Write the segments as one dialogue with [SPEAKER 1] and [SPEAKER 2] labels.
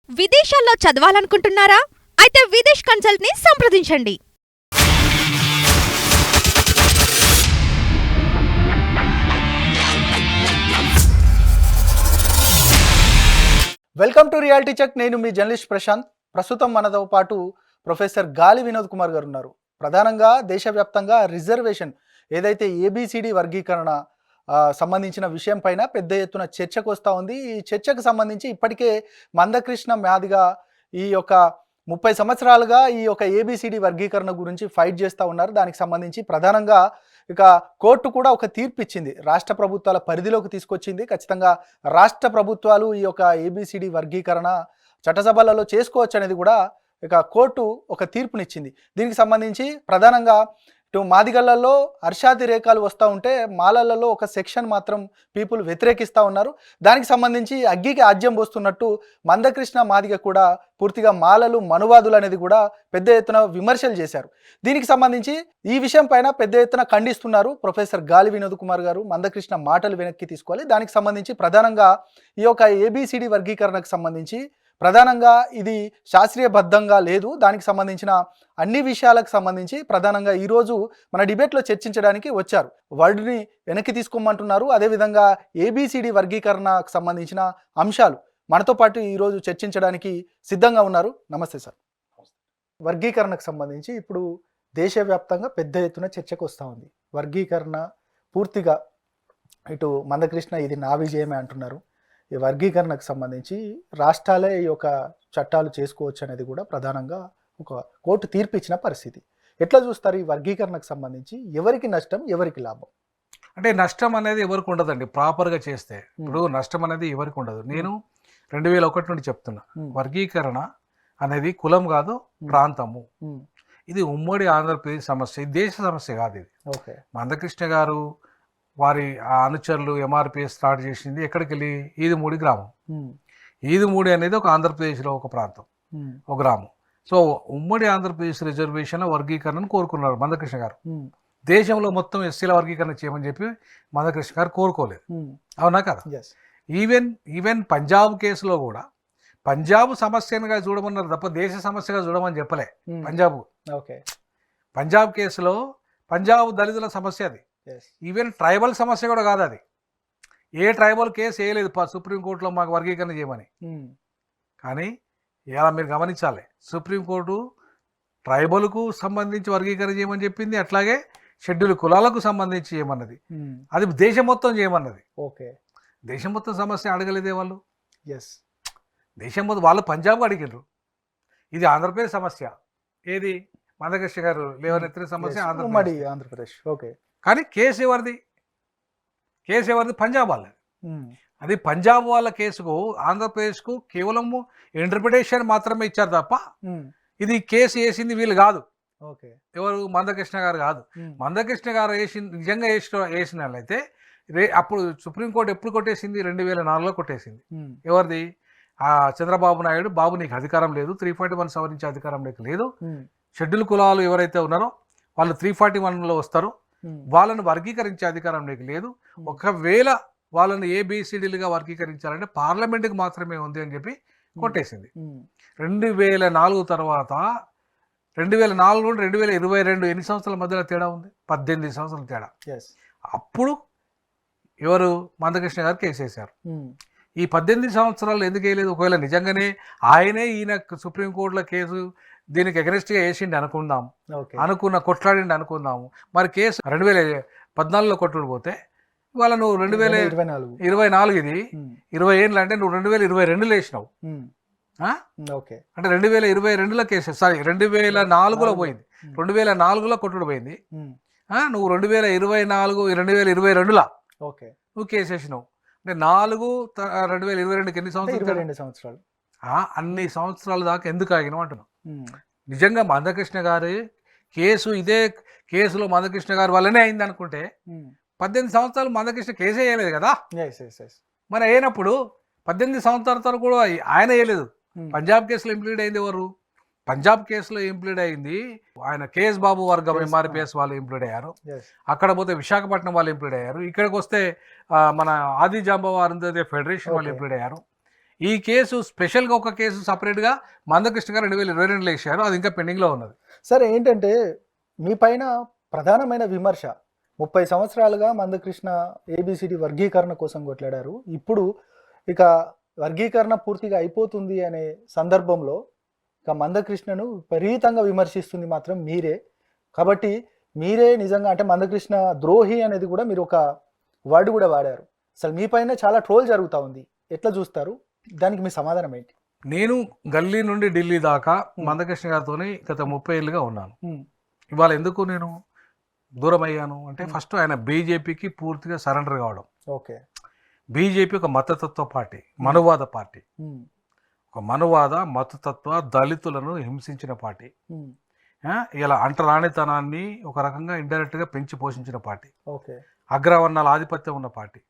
[SPEAKER 1] విదేశాల్లో చదవాలనుకుంటున్నారా? అయితే విదేశ్ కన్సల్ట్ ని సంప్రదించండి.
[SPEAKER 2] Welcome to reality check. నేను మీ జర్నలిస్ట్ ప్రశాంత్. ప్రస్తుతం మనతో పాటు ప్రొఫెసర్ గాలి వినోద్ కుమార్ గారు ఉన్నారు. ప్రధానంగా దేశవ్యాప్తంగా రిజర్వేషన్ ఏదైతే ఏబిసిడి వర్గీకరణ సంబంధించిన విషయం పైన పెద్ద ఎత్తున చర్చకు వస్తూ ఉంది. ఈ చర్చకు సంబంధించి ఇప్పటికే మందకృష్ణ మాదిగ ఈ యొక్క 30 సంవత్సరాలుగా ఈ యొక్క ఏబిసిడి వర్గీకరణ గురించి ఫైట్ చేస్తూ ఉన్నారు. దానికి సంబంధించి ప్రధానంగా ఇక కోర్టు కూడా ఒక తీర్పు ఇచ్చింది, రాష్ట్ర ప్రభుత్వాల పరిధిలోకి తీసుకొచ్చింది. ఖచ్చితంగా రాష్ట్ర ప్రభుత్వాలు ఈ యొక్క ఏబిసిడి వర్గీకరణ చట్టసభలలో చేసుకోవచ్చు అనేది కూడా ఇక కోర్టు ఒక తీర్పునిచ్చింది. దీనికి సంబంధించి ప్రధానంగా ఇటు మాదిగళ్లలో హర్షాతి రేఖలు వస్తూ ఉంటే మాలలలో ఒక సెక్షన్ మాత్రం పీపుల్ వ్యతిరేకిస్తూ ఉన్నారు. దానికి సంబంధించి అగ్గికి ఆజ్యం పోస్తున్నట్టు మందకృష్ణ మాదిగ కూడా పూర్తిగా మాలలు మనువాదులు అనేది కూడా పెద్ద ఎత్తున విమర్శలు చేశారు. దీనికి సంబంధించి ఈ విషయం పైన పెద్ద ఎత్తున ఖండిస్తున్నారు ప్రొఫెసర్ గాలి వినోద్ కుమార్ గారు. మందకృష్ణ మాటలు వెనక్కి తీసుకోవాలి. దానికి సంబంధించి ప్రధానంగా ఈ యొక్క ఏబిసిడి వర్గీకరణకు సంబంధించి ప్రధానంగా ఇది శాస్త్రీయబద్ధంగా లేదు. దానికి సంబంధించిన అన్ని విషయాలకు సంబంధించి ప్రధానంగా ఈరోజు మన డిబేట్లో చర్చించడానికి వచ్చారు. వర్డ్ని వెనక్కి తీసుకోమంటున్నారు. అదేవిధంగా ఏబిసిడి వర్గీకరణకు సంబంధించిన అంశాలు మనతో పాటు ఈరోజు చర్చించడానికి సిద్ధంగా ఉన్నారు. నమస్తే సార్. వర్గీకరణకు సంబంధించి ఇప్పుడు దేశవ్యాప్తంగా పెద్ద ఎత్తున చర్చకు వస్తూ ఉంది. వర్గీకరణ పూర్తిగా ఇటు మందకృష్ణ ఇది నా విజయమే అంటున్నారు. ఈ వర్గీకరణకు సంబంధించి రాష్ట్రాలే ఈ యొక్క చట్టాలు చేసుకోవచ్చు అనేది కూడా ప్రధానంగా ఒక కోర్టు తీర్పు ఇచ్చిన పరిస్థితి. ఎట్లా చూస్తారు ఈ వర్గీకరణకు సంబంధించి? ఎవరికి నష్టం, ఎవరికి లాభం?
[SPEAKER 3] అంటే నష్టం అనేది ఎవరికి ఉండదండి ప్రాపర్గా చేస్తే. ఇప్పుడు నష్టం అనేది ఎవరికి ఉండదు. నేను 2001 నుండి చెప్తున్నా, వర్గీకరణ అనేది కులం కాదు, ప్రాంతము. ఇది ఉమ్మడి ఆంధ్రప్రదేశ్ సమస్య, ఇది దేశ సమస్య కాదు. ఇది మందకృష్ణ గారు వారి అనుచరులు ఎంఆర్పిఎస్ స్టార్ట్ చేసింది ఎక్కడికి వెళ్ళి ఈదుమూడి గ్రామం. ఈదుమూడి అనేది ఒక ఆంధ్రప్రదేశ్లో ఒక ప్రాంతం, ఒక గ్రామం. సో ఉమ్మడి ఆంధ్రప్రదేశ్ రిజర్వేషన్ వర్గీకరణను కోరుకున్నారు మందకృష్ణ గారు. దేశంలో మొత్తం ఎస్సీల వర్గీకరణ చేయమని చెప్పి మందకృష్ణ గారు కోరుకోలేదు. అవునా కదా? ఈవెన్ పంజాబ్ కేసులో కూడా పంజాబ్ సమస్యగా చూడమన్నారు తప్ప దేశ సమస్యగా చూడమని చెప్పలే. పంజాబ్ కేసులో పంజాబ్ దళితుల సమస్య అది. ఈవెన్ ట్రైబల్ సమస్య కూడా కాదు అది. ఏ ట్రైబల్ కేసు వేయలేదు సుప్రీంకోర్టులో మాకు వర్గీకరణ చేయమని. కానీ ఇలా మీరు గమనించాలి, సుప్రీంకోర్టు ట్రైబల్కు సంబంధించి వర్గీకరణ చేయమని చెప్పింది, అట్లాగే షెడ్యూల్ కులాలకు సంబంధించి చేయమన్నది. అది దేశం మొత్తం చేయమన్నది. దేశం మొత్తం సమస్య అడగలేదే వాళ్ళు. దేశం మొత్తం వాళ్ళు పంజాబ్ అడిగినారు. ఇది ఆంధ్రప్రదేశ్ సమస్య. ఏది మందకృష్ణ గారు లేవనెత్తిన సమస్య
[SPEAKER 2] ఆంధ్రప్రదేశ్.
[SPEAKER 3] కానీ కేసు ఎవరిది? పంజాబ్ వాళ్ళది. అది పంజాబ్ వాళ్ళ కేసుకు ఆంధ్రప్రదేశ్కు కేవలం ఇంటర్ప్రిటేషన్ మాత్రమే ఇచ్చారు తప్ప ఇది కేసు వేసింది వీళ్ళు కాదు. ఎవరు? మందకృష్ణ గారు కాదు. మందకృష్ణ గారు నిజంగా వేసిన వాళ్ళైతే అప్పుడు సుప్రీంకోర్టు ఎప్పుడు కొట్టేసింది? 2004లో కొట్టేసింది. ఎవరిది? చంద్రబాబు నాయుడు, బాబు నీకు అధికారం లేదు, 341 సవరించే అధికారం నీకు లేదు, షెడ్యూల్ కులాలు ఎవరైతే ఉన్నారో వాళ్ళు 341లో వస్తారు, వాళ్ళను వర్గీకరించే అధికారం నీకు లేదు, ఒకవేళ వాళ్ళని ఏబిసిడీలుగా వర్గీకరించాలంటే పార్లమెంట్కి మాత్రమే ఉంది అని చెప్పి కొట్టేసింది. 2004 తర్వాత 2004 నుండి 2022 ఎన్ని సంవత్సరాల మధ్యలో తేడా ఉంది? 18 సంవత్సరాల తేడా. అప్పుడు ఎవరు? మందకృష్ణ గారు కేసు వేశారు. ఈ 18 సంవత్సరాలు ఎందుకు వేయలేదు? ఒకవేళ నిజంగానే ఆయనే ఈయన సుప్రీంకోర్టులో కేసు దీనికి ఎగనెస్ట్గా వేసిండి అనుకుందాం, కొట్లాడిండి అనుకుందాము. మరి కేసు 2014లో కొట్టుకుపోతే ఇవాళ నువ్వు 2024 ఇది 20 ఏళ్ళు అంటే నువ్వు 2022లో వేసినావు. అంటే 2022లో కేసు, సారీ 2004లో పోయింది, 2004లో కొట్టుడు పోయింది. నువ్వు 2022లో నువ్వు కేసు వేసినావు. అంటే 2022కి ఎన్ని సంవత్సరాలు?
[SPEAKER 2] 22 సంవత్సరాలు.
[SPEAKER 3] అన్ని సంవత్సరాల దాకా ఎందుకు ఆగినావు అంటున్నావు. నిజంగా మందకృష్ణ గారు కేసు, ఇదే కేసులో మందకృష్ణ గారు వల్లనే అయింది అనుకుంటే 18 సంవత్సరాలు మందకృష్ణ కేసు వేయలేదు కదా. మరి అయినప్పుడు 18 సంవత్సరాల తర్వాత కూడా ఆయన వేయలేదు. పంజాబ్ కేసులో ఇంప్లీడ్ అయింది ఎవరు? పంజాబ్ కేసులో ఇంప్లీడ్ అయింది ఆయన కేఎస్ బాబు వర్గం, ఎంఆర్పిఎస్ వాళ్ళు ఇంప్లీడ్ అయ్యారు. అక్కడ పోతే విశాఖపట్నం వాళ్ళు ఇంప్లీడ్ అయ్యారు. ఇక్కడికి వస్తే మన ఆది జాంబవ అరుంధతి ఫెడరేషన్ వాళ్ళు ఇంప్లీడ్ అయ్యారు. ఈ కేసు స్పెషల్గా ఒక కేసు సపరేట్గా మందకృష్ణ గారు 2022లో వేశారు, అది ఇంకా పెండింగ్లో ఉన్నది.
[SPEAKER 2] సరే, ఏంటంటే మీ పైన ప్రధానమైన విమర్శ 30 సంవత్సరాలుగా మందకృష్ణ ఏబిసిడి వర్గీకరణ కోసం కొట్లాడారు. ఇప్పుడు ఇక వర్గీకరణ పూర్తిగా అయిపోతుంది అనే సందర్భంలో ఇక మందకృష్ణను విపరీతంగా విమర్శిస్తుంది మాత్రం మీరే. కాబట్టి మీరే నిజంగా అంటే మందకృష్ణ ద్రోహి అనేది కూడా మీరు ఒక వర్డ్ కూడా వాడారు. అసలు మీ పైన చాలా ట్రోల్ జరుగుతూ ఉంది, ఎట్లా చూస్తారు? దానికి మీ సమాధానం ఏంటి?
[SPEAKER 3] నేను గల్లీ నుండి ఢిల్లీ దాకా మందకృష్ణ గారితో గత 30 ఏళ్ళుగా ఉన్నాను. ఇవాళ ఎందుకు నేను దూరం అయ్యాను అంటే ఫస్ట్ ఆయన బీజేపీకి పూర్తిగా సరెండర్ కావడం.
[SPEAKER 2] ఓకే,
[SPEAKER 3] బీజేపీ ఒక మతతత్వ పార్టీ, మనువాద పార్టీ, ఒక మనువాద మతతత్వ దళితులను హింసించిన పార్టీ, ఇలా అంటరానితనాన్ని ఒక రకంగా ఇండైరెక్ట్గా పెంచి పోషించిన పార్టీ,
[SPEAKER 2] ఓకే,
[SPEAKER 3] అగ్రవర్ణాల ఆధిపత్యం ఉన్న పార్టీ.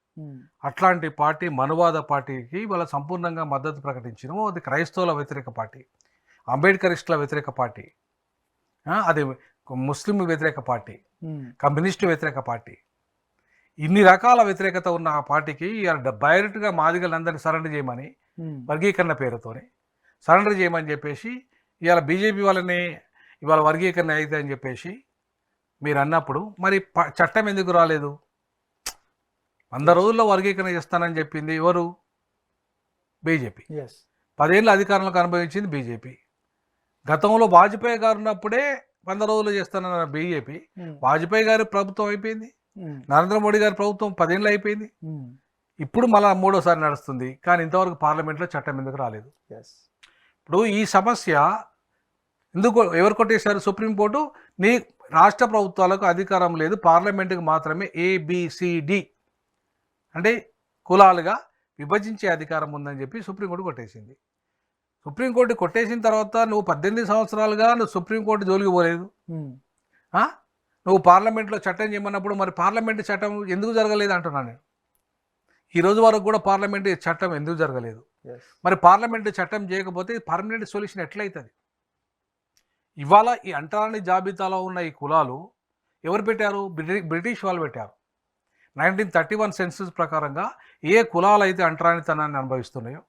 [SPEAKER 3] అట్లాంటి పార్టీ మనువాద పార్టీకి వాళ్ళ సంపూర్ణంగా మద్దతు ప్రకటించడం. అది క్రైస్తవుల వ్యతిరేక పార్టీ, అంబేద్కరిస్టుల వ్యతిరేక పార్టీ, అది ముస్లిం వ్యతిరేక పార్టీ, కమ్యూనిస్టు వ్యతిరేక పార్టీ. ఇన్ని రకాల వ్యతిరేకత ఉన్న ఆ పార్టీకి డైరెక్ట్గా మాదిగలందరినీ సరెండర్ చేయమని వర్గీకరణ పేరుతోనే సరెండర్ చేయమని చెప్పేసి ఇవాళ బీజేపీ వాళ్ళని ఇవాళ వర్గీకరణ అయితే అని చెప్పేసి మీరు అన్నప్పుడు మరి చట్టం ఎందుకు రాలేదు? 100 రోజుల్లో వర్గీకరణ చేస్తానని చెప్పింది ఎవరు? బీజేపీ. 10 ఏళ్ళు అధికారంలోకి అనుభవించింది బీజేపీ. గతంలో వాజ్పేయి గారు ఉన్నప్పుడే 100 రోజులు చేస్తానన్న బీజేపీ, వాజ్పేయి గారి ప్రభుత్వం అయిపోయింది, నరేంద్ర మోడీ గారి ప్రభుత్వం 10 ఏళ్ళు అయిపోయింది, ఇప్పుడు మళ్ళీ 3వసారి నడుస్తుంది. కానీ ఇంతవరకు పార్లమెంట్లో చట్టం ఎందుకు రాలేదు? ఇప్పుడు ఈ సమస్య ఎందుకు ఎవరు కొట్టేశారు? సుప్రీంకోర్టు నీ రాష్ట్ర ప్రభుత్వాలకు అధికారం లేదు, పార్లమెంటుకి మాత్రమే ఏబిసిడి అంటే కులాలుగా విభజించే అధికారం ఉందని చెప్పి సుప్రీంకోర్టు కొట్టేసింది. సుప్రీంకోర్టు కొట్టేసిన తర్వాత నువ్వు 18 సంవత్సరాలుగా నువ్వు సుప్రీంకోర్టు జోలికి పోలేదు. నువ్వు పార్లమెంట్లో చట్టం చేయమన్నప్పుడు మరి పార్లమెంటు చట్టం ఎందుకు జరగలేదు అంటున్నాను నేను. ఈ రోజు వరకు కూడా పార్లమెంటు చట్టం ఎందుకు జరగలేదు? మరి పార్లమెంటు చట్టం చేయకపోతే పర్మనెంట్ సొల్యూషన్ ఎట్లయితుంది? ఇవాళ ఈ అంటరాని జాబితాలో ఉన్న ఈ కులాలు ఎవరు పెట్టారు? బ్రిటిష్ వాళ్ళు పెట్టారు. 1931 సెన్సస్ ప్రకారంగా ఏ కులాలు అయితే అంటరానితనాన్ని అనుభవిస్తున్నాయో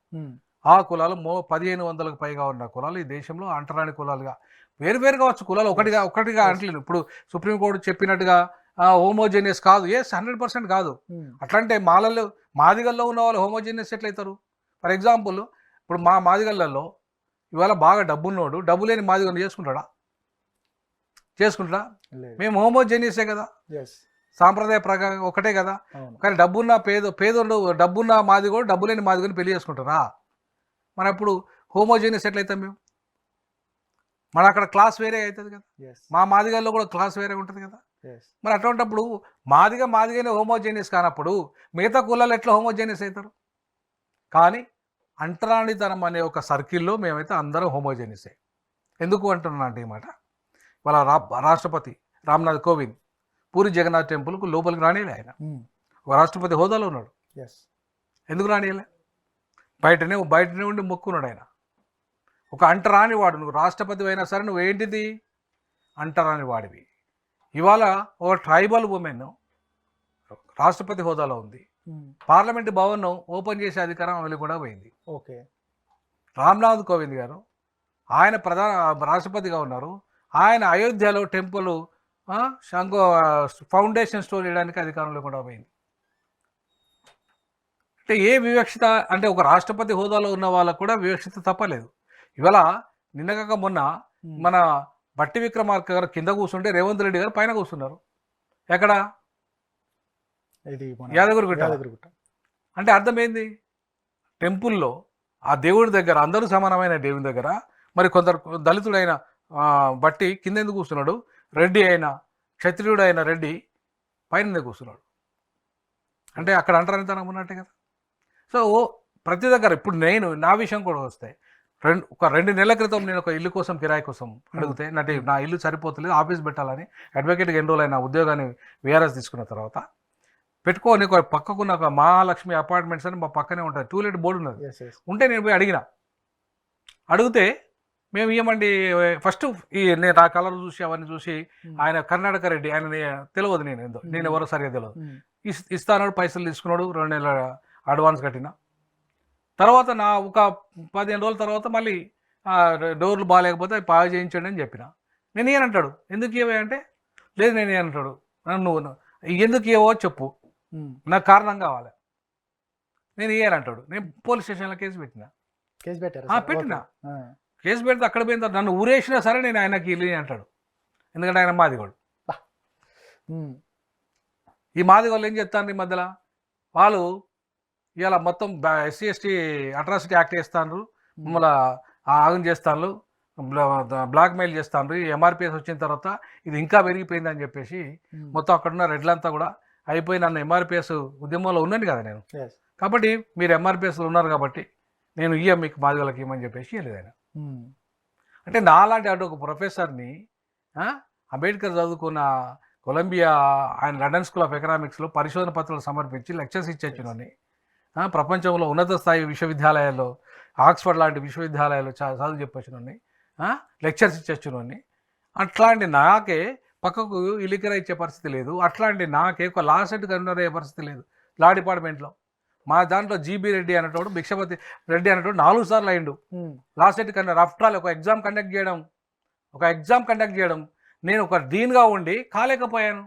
[SPEAKER 3] ఆ కులాలు 1500కు పైగా ఉన్న కులాలు ఈ దేశంలో అంటరాని కులాలుగా వేరువేరుగా వచ్చు. కులాలు ఒకటిగా అంటలేదు. ఇప్పుడు సుప్రీంకోర్టు చెప్పినట్టుగా హోమోజీనియస్ కాదు. 100% కాదు. అట్లంటే మాదిగల్లో ఉన్న వాళ్ళు హోమోజీనియస్ ఎట్లయితారు? ఫర్ ఎగ్జాంపుల్ ఇప్పుడు మాదిగళ్ళల్లో ఇవాళ బాగా డబ్బున్నోడు డబ్బు లేని మాదిగను చేసుకుంటాడా? మేము హోమోజీనియసే కదా, సాంప్రదాయ ప్రకారం ఒకటే కదా. కానీ పేదోడు డబ్బున్న మాదిగోడు డబ్బు లేని మాదిగని పెళ్లి చేసుకుంటారా? మన ఇప్పుడు హోమోజీనియస్ ఎట్లయితాం మేము? మన అక్కడ క్లాస్ వేరే అవుతుంది కదా, మా మాదిగల్లో కూడా క్లాస్ వేరే ఉంటుంది కదా. మరి అటువంటిప్పుడు మాదిగనే హోమోజీనియస్ కానప్పుడు మిగతా కులాలు ఎట్లా హోమోజీనియస్ అవుతారు? కానీ అంటరానితనం అనే ఒక సర్కిల్లో మేమైతే అందరం హోమోజీనియసే. ఎందుకు అంటున్నా అంటే ఈ మాట, వాళ్ళ రాష్ట్రపతి రామ్నాథ్ కోవింద్ పూరి జగన్నాథ్ టెంపుల్కు లోపలికి రానియలే. ఆయన ఒక రాష్ట్రపతి హోదాలో ఉన్నాడు. ఎందుకు రానియలే? బయటనే ఉండి మొక్కున్నాడు ఆయన. ఒక అంటరాని వాడు. నువ్వు రాష్ట్రపతి అయినా సరే నువ్వు ఏంటిది? అంటరాని వాడివి. ఇవాళ ఒక ట్రైబల్ ఉమెన్ రాష్ట్రపతి హోదాలో ఉంది. పార్లమెంట్ భవన్ ఓపెన్ చేసే అధికారం ఆమె కూడా పోయింది.
[SPEAKER 2] ఓకే,
[SPEAKER 3] రామ్నాథ్ కోవింద్ గారు ఆయన రాష్ట్రపతిగా ఉన్నారు. ఆయన అయోధ్యలో టెంపుల్ ఫౌండేషన్ స్టోర్ వేయడానికి అధికారంలో కూడా పోయింది. అంటే ఏ వివక్షత అంటే ఒక రాష్ట్రపతి హోదాలో ఉన్న వాళ్ళకు కూడా వివక్షత తప్పలేదు. ఇవాళ నిన్నగాక మొన్న మన బట్టి విక్రమార్క గారు కింద కూర్చుంటే రేవంత్ రెడ్డి గారు పైన కూర్చున్నారు. ఎక్కడ? యాదగిరిగుట్ట. అంటే అర్థం ఏంది? టెంపుల్లో ఆ దేవుడి దగ్గర అందరూ సమానమైన దేవుని దగ్గర మరి కొందరు దళితుడైన బట్టి కింద ఎందుకు కూర్చున్నాడు? రెడ్డి అయిన క్షత్రియుడు అయిన రెడ్డి పైన కూర్చున్నాడు. అంటే అక్కడ అంటరానితనం ఉన్నట్టే కదా. సో ప్రతి దగ్గర ఇప్పుడు నా విషయం కూడా వస్తే ఒక 2 నెలల క్రితం నేను ఒక ఇల్లు కోసం కిరాయి కోసం అడిగితే నా ఇల్లు సరిపోతలేదు, ఆఫీస్ పెట్టాలని అడ్వకేట్గా ఎన్రోల్ ఉద్యోగాన్ని వీఆర్ఎస్ తీసుకున్న తర్వాత పెట్టుకోని ఒక పక్కకున్న ఒక మహాలక్ష్మి అపార్ట్మెంట్స్ అని మా పక్కనే ఉంటుంది, టూలెట్ బోర్డు ఉన్నది. ఉంటే నేను పోయి అడిగితే మేము ఇవ్వమండి ఫస్ట్ నేను ఆ కలర్ చూసి అవన్నీ చూసి ఆయన కర్ణాటక రెడ్డి, ఆయన తెలియదు, నేను ఎవరో సరిగా తెలియదు. ఇస్తాడు, పైసలు తీసుకున్నాడు, 2 నెలల అడ్వాన్స్ కట్టిన. తర్వాత నా ఒక 15 రోజుల తర్వాత మళ్ళీ డోర్లు బాగాలేకపోతే అవి బాగా చేయించండి అని చెప్పిన. నేను ఏనంటాడు, ఎందుకు ఇవ్వే అంటే, లేదు నేను ఏనంటాడు, నువ్వు ఎందుకు ఇవ్వవో చెప్పు, నాకు కారణం కావాలి, నేను ఇయ్యానంటాడు. నేను పోలీస్ స్టేషన్లో కేసు పెట్టినా.
[SPEAKER 2] కేసు పెట్టారు
[SPEAKER 3] పెట్టినా. కేసు పెడితే అక్కడ పోయిన తర్వాత నన్ను ఊరేసినా సరే నేను ఆయనకి ఇల్లు అంటాడు, ఎందుకంటే ఆయన మాదిగోడు. ఈ మాదిగోళ్ళు ఏం చెప్తాను ఈ మధ్యలో, వాళ్ళు ఇలా మొత్తం SC/ST అట్రాసిటీ యాక్ట్ వేస్తాను, మమ్మల్ని ఆగం చేస్తాను, బ్లాక్మెయిల్ చేస్తాను, MRPS వచ్చిన తర్వాత ఇది ఇంకా పెరిగిపోయిందని చెప్పేసి మొత్తం అక్కడున్న రెడ్లంతా కూడా అయిపోయి నన్ను MRPS ఉద్యమంలో ఉన్నాను కదా నేను, కాబట్టి మీరు MRPSలో ఉన్నారు కాబట్టి నేను మీకు మాదిగోళ్ళకి ఇవ్వమని చెప్పేసి వెళ్ళేది ఆయన. అంటే నాలాంటి అటు ఒక ప్రొఫెసర్ని, అంబేద్కర్ చదువుకున్న కొలంబియా, ఆయన లండన్ స్కూల్ ఆఫ్ ఎకనామిక్స్లో పరిశోధన పత్రాలు సమర్పించి లెక్చర్స్ ఇచ్చేచ్చినోని, ప్రపంచంలో ఉన్నత స్థాయి విశ్వవిద్యాలయాల్లో, ఆక్స్ఫర్డ్ లాంటి విశ్వవిద్యాలయాల్లో చదువు చెప్పొచ్చినోని, లెక్చర్స్ ఇచ్చేచ్చినోని, అట్లాంటి నాకే పక్కకు ఇలికర ఇచ్చే పరిస్థితి లేదు, అట్లాంటి నాకే ఒక లా సెట్ కన్వీనర్ అయ్యే పరిస్థితి లేదు లా డిపార్ట్మెంట్లో. మా దాంట్లో GB రెడ్డి అనేటోడు, భిక్షపతి రెడ్డి అనేటోడు 4 సార్లు అయిండు law set convener. After all ఒక ఎగ్జామ్ కండక్ట్ చేయడం నేను ఒక డీన్గా ఉండి కాలేకపోయాను.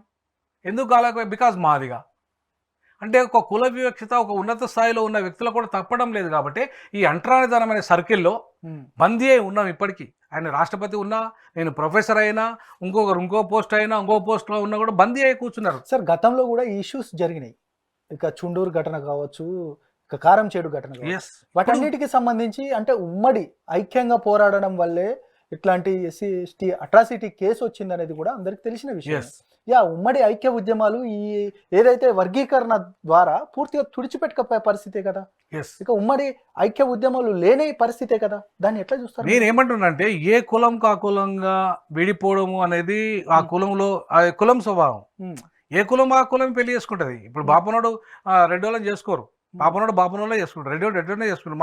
[SPEAKER 3] ఎందుకు కాలేకపోయాను? బికాజ్ మాదిగా. అంటే ఒక కుల వివక్షత ఒక ఉన్నత స్థాయిలో ఉన్న వ్యక్తులు కూడా తప్పడం లేదు కాబట్టి ఈ అంటరానితనం అనే సర్కిల్లో బందీ అయి ఉన్నాం ఇప్పటికీ. ఆయన రాష్ట్రపతి ఉన్నా, నేను ప్రొఫెసర్ అయినా, ఇంకో పోస్ట్ అయినా, ఇంకో పోస్ట్లో ఉన్నా కూడా బందీ అయి కూర్చున్నారు.
[SPEAKER 2] సార్ గతంలో కూడా ఇష్యూస్ జరిగినాయి, ఇక చుండూరు ఘటన కావచ్చు, ఇక కారంచేడు ఘటన కావచ్చు, వాటన్నిటికి సంబంధించి అంటే ఉమ్మడి ఐక్యంగా పోరాడడం వల్లే ఇట్లాంటి SC/ST అట్రాసిటీ కేసు వచ్చింది అనేది కూడా అందరికి తెలిసిన విషయం. ఉమ్మడి ఐక్య ఉద్యమాలు ఈ ఏదైతే వర్గీకరణ ద్వారా పూర్తిగా తుడిచిపెట్టకపోయే పరిస్థితే కదా, ఇక ఉమ్మడి ఐక్య ఉద్యమాలు లేని పరిస్థితే కదా, దాన్ని ఎట్లా చూస్తారు?
[SPEAKER 3] నేను ఏమంటున్నానంటే ఏ కులం కాకులంగా విడిపోవడము అనేది ఆ కులంలో కులం స్వభావం. ఏ కులం ఆ కులం పెళ్లి చేసుకుంటుంది. ఇప్పుడు బాపనోడు రెడ్డోళ్ళని చేసుకోరు, బాపనోళ్ళే చేసుకుంటారు, రెడ్డోనే చేసుకుంటారు,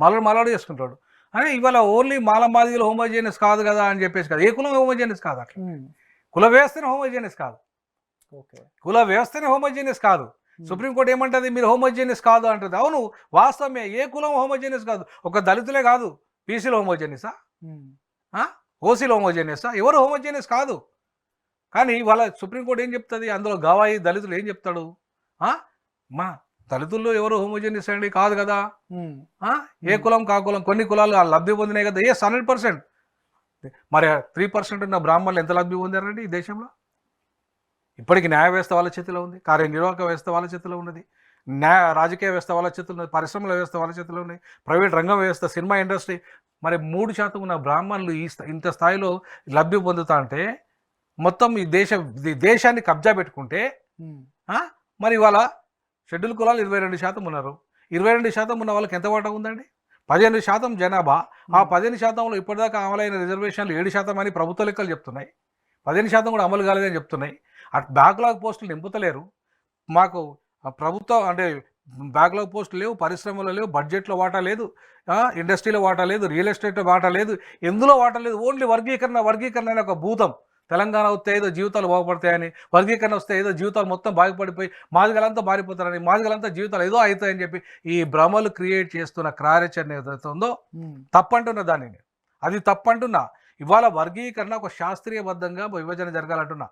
[SPEAKER 3] మాలోడు చేసుకుంటాడు. అని ఇవాళ ఓన్లీ మాదిగలు హోమోజీనియస్ కాదు కదా అని చెప్పేసి కాదు, ఏ కులం హోమోజీనియస్ కాదు, అట్లా కుల వ్యవస్థనే హోమోజీనియస్ కాదు, హోమోజీనియస్ కాదు. సుప్రీంకోర్టు ఏమంటుంది, మీరు హోమోజీనియస్ కాదు అంటుంది. అవును, వాస్తవమే, ఏ కులం హోమోజీనియస్ కాదు. ఒక దళితులే కాదు, బీసీలో హోమోజీనియసా, ఓసీలో హోమోజీనియసా, ఎవరు హోమోజీనియస్ కాదు. కానీ వాళ్ళ సుప్రీంకోర్టు ఏం చెప్తుంది, అందులో గవాయి దళితులు ఏం చెప్తాడు, మా దళితుల్లో ఎవరు హోమోజీనియస్ అండి కాదు కదా, ఏ కులం కాకులం, కొన్ని కులాలు లబ్ధి పొందినాయి కదా. 100%. మరి 3% ఉన్న బ్రాహ్మణులు ఎంత లబ్ధి పొందారండి ఈ దేశంలో? ఇప్పటికీ న్యాయ వ్యవస్థ వాళ్ళ చేతిలో ఉంది, కార్యనిర్వాహక వ్యవస్థ వాళ్ళ చేతిలో ఉన్నది, రాజకీయ వ్యవస్థ వాళ్ళ చేతిలో ఉన్నది, పరిశ్రమల వ్యవస్థ వాళ్ళ చేతిలో ఉన్నాయి, ప్రైవేట్ రంగం వ్యవస్థ, సినిమా ఇండస్ట్రీ. మరి 3% ఉన్న బ్రాహ్మణులు ఇంత స్థాయిలో లబ్ధి పొందుతా అంటే మొత్తం ఈ దేశాన్ని కబ్జా పెట్టుకుంటే, మరి ఇవాళ షెడ్యూల్ కులాలు 22% ఉన్నారు. 22% ఉన్న వాళ్ళకి ఎంత వాటా ఉందండి? 15% జనాభా. ఆ 15%లో ఇప్పటిదాకా అమలైన రిజర్వేషన్లు 7% అని ప్రభుత్వ లెక్కలు చెప్తున్నాయి. 15% కూడా అమలు కాలేదని చెప్తున్నాయి. బ్యాక్లాగ్ పోస్టులు నింపుతలేరు. మాకు ప్రభుత్వం అంటే బ్యాక్లాగ్ పోస్టులు లేవు, పరిశ్రమలు లేవు, బడ్జెట్లో వాటా లేదు, ఇండస్ట్రీలో వాటా లేదు, రియల్ ఎస్టేట్లో వాటా లేదు, ఎందులో వాటా లేదు. ఓన్లీ వర్గీకరణ అనే ఒక భూతం. తెలంగాణ వస్తే ఏదో జీవితాలు బాగుపడతాయని, వర్గీకరణ వస్తే ఏదో జీవితాలు మొత్తం బాగుపడిపోయి మాదిగలంతా మారిపోతారని, మాదిగలంతా జీవితాలు ఏదో అవుతాయని చెప్పి ఈ భ్రమలు క్రియేట్ చేస్తున్న కార్యాచరణ ఏదైతే ఉందో తప్పంటున్నా దానిని. అది తప్పంటున్నా. ఇవాళ వర్గీకరణ ఒక శాస్త్రీయబద్ధంగా విభజన జరగాలంటున్నా.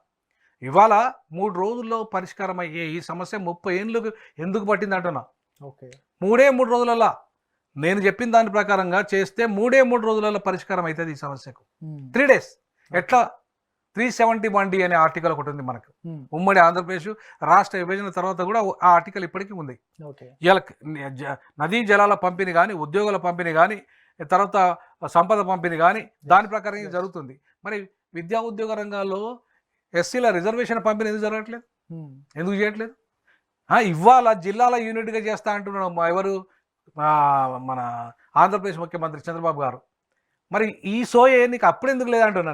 [SPEAKER 3] ఇవాళ 3 రోజుల్లో పరిష్కారం అయ్యే ఈ సమస్య 30 ఏళ్ళు ఎందుకు పట్టింది అంటున్నా. 3 రోజులలో నేను చెప్పిన దాని ప్రకారంగా చేస్తే 3 రోజులలో పరిష్కారం అవుతుంది ఈ సమస్యకు. 3 days. ఎట్లా? 371D అనే ఆర్టికల్ ఒకటి ఉంది మనకు. ఉమ్మడి ఆంధ్రప్రదేశ్ రాష్ట్ర విభజన తర్వాత కూడా ఆ ఆర్టికల్ ఇప్పటికీ ఉంది. ఇలా నదీ జలాల పంపిణీ కానీ, ఉద్యోగుల పంపిణీ కానీ, తర్వాత సంపద పంపిణీ కానీ దాని ప్రకారం జరుగుతుంది. మరి విద్యా ఉద్యోగ రంగాల్లో SCల రిజర్వేషన్ పంపిణీ ఎందుకు జరగట్లేదు? ఎందుకు చేయట్లేదు? ఇవాళ జిల్లాల యూనిట్గా చేస్తా అంటున్నాడు ఎవరు, మన ఆంధ్రప్రదేశ్ ముఖ్యమంత్రి చంద్రబాబు గారు. మరి ఈ సోయే నీకు అప్పుడెందుకు లేదంటున్నా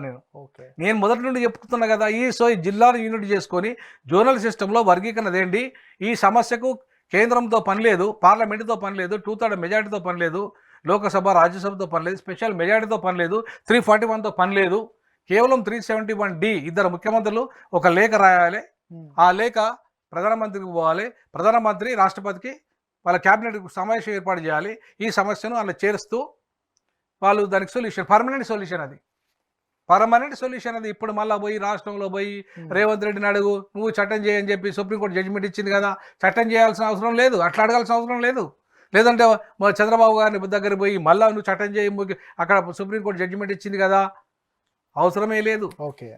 [SPEAKER 3] నేను మొదటి నుండి చెప్పుతున్నా కదా. ఈ సోయ్ జిల్లాను యూనిట్ చేసుకొని జోనల్ సిస్టంలో వర్గీకరణ దేండి. ఈ సమస్యకు కేంద్రంతో పని లేదు, పార్లమెంటుతో పని లేదు, 2/3 మెజార్టీతో పని లేదు, లోకసభ రాజ్యసభతో పని లేదు, స్పెషల్ మెజార్టీతో పని లేదు, 341తో పని లేదు. కేవలం 371D 2 ముఖ్యమంత్రులు ఒక లేఖ రాయాలి. ఆ లేఖ ప్రధానమంత్రికి పోవాలి, ప్రధానమంత్రి రాష్ట్రపతికి వాళ్ళ క్యాబినెట్ సమావేశం ఏర్పాటు చేయాలి. ఈ సమస్యను అలా చేరుస్తూ వాళ్ళు దానికి సొల్యూషన్, పర్మనెంట్ సొల్యూషన్ అది, పర్మనెంట్ సొల్యూషన్ అది. ఇప్పుడు మళ్ళీ పోయి రాష్ట్రంలో పోయి రేవంత్ రెడ్డిని అడుగు, నువ్వు చట్టం చేయని చెప్పి సుప్రీంకోర్టు జడ్జిమెంట్ ఇచ్చింది కదా, చట్టం చేయాల్సిన అవసరం లేదు, అట్లా అడగాల్సిన అవసరం లేదు. లేదంటే చంద్రబాబు గారిని దగ్గర పోయి మళ్ళీ నువ్వు చట్టం చేయి, అక్కడ సుప్రీంకోర్టు జడ్జిమెంట్ ఇచ్చింది కదా, అవసరమే లేదు.
[SPEAKER 2] ఓకే,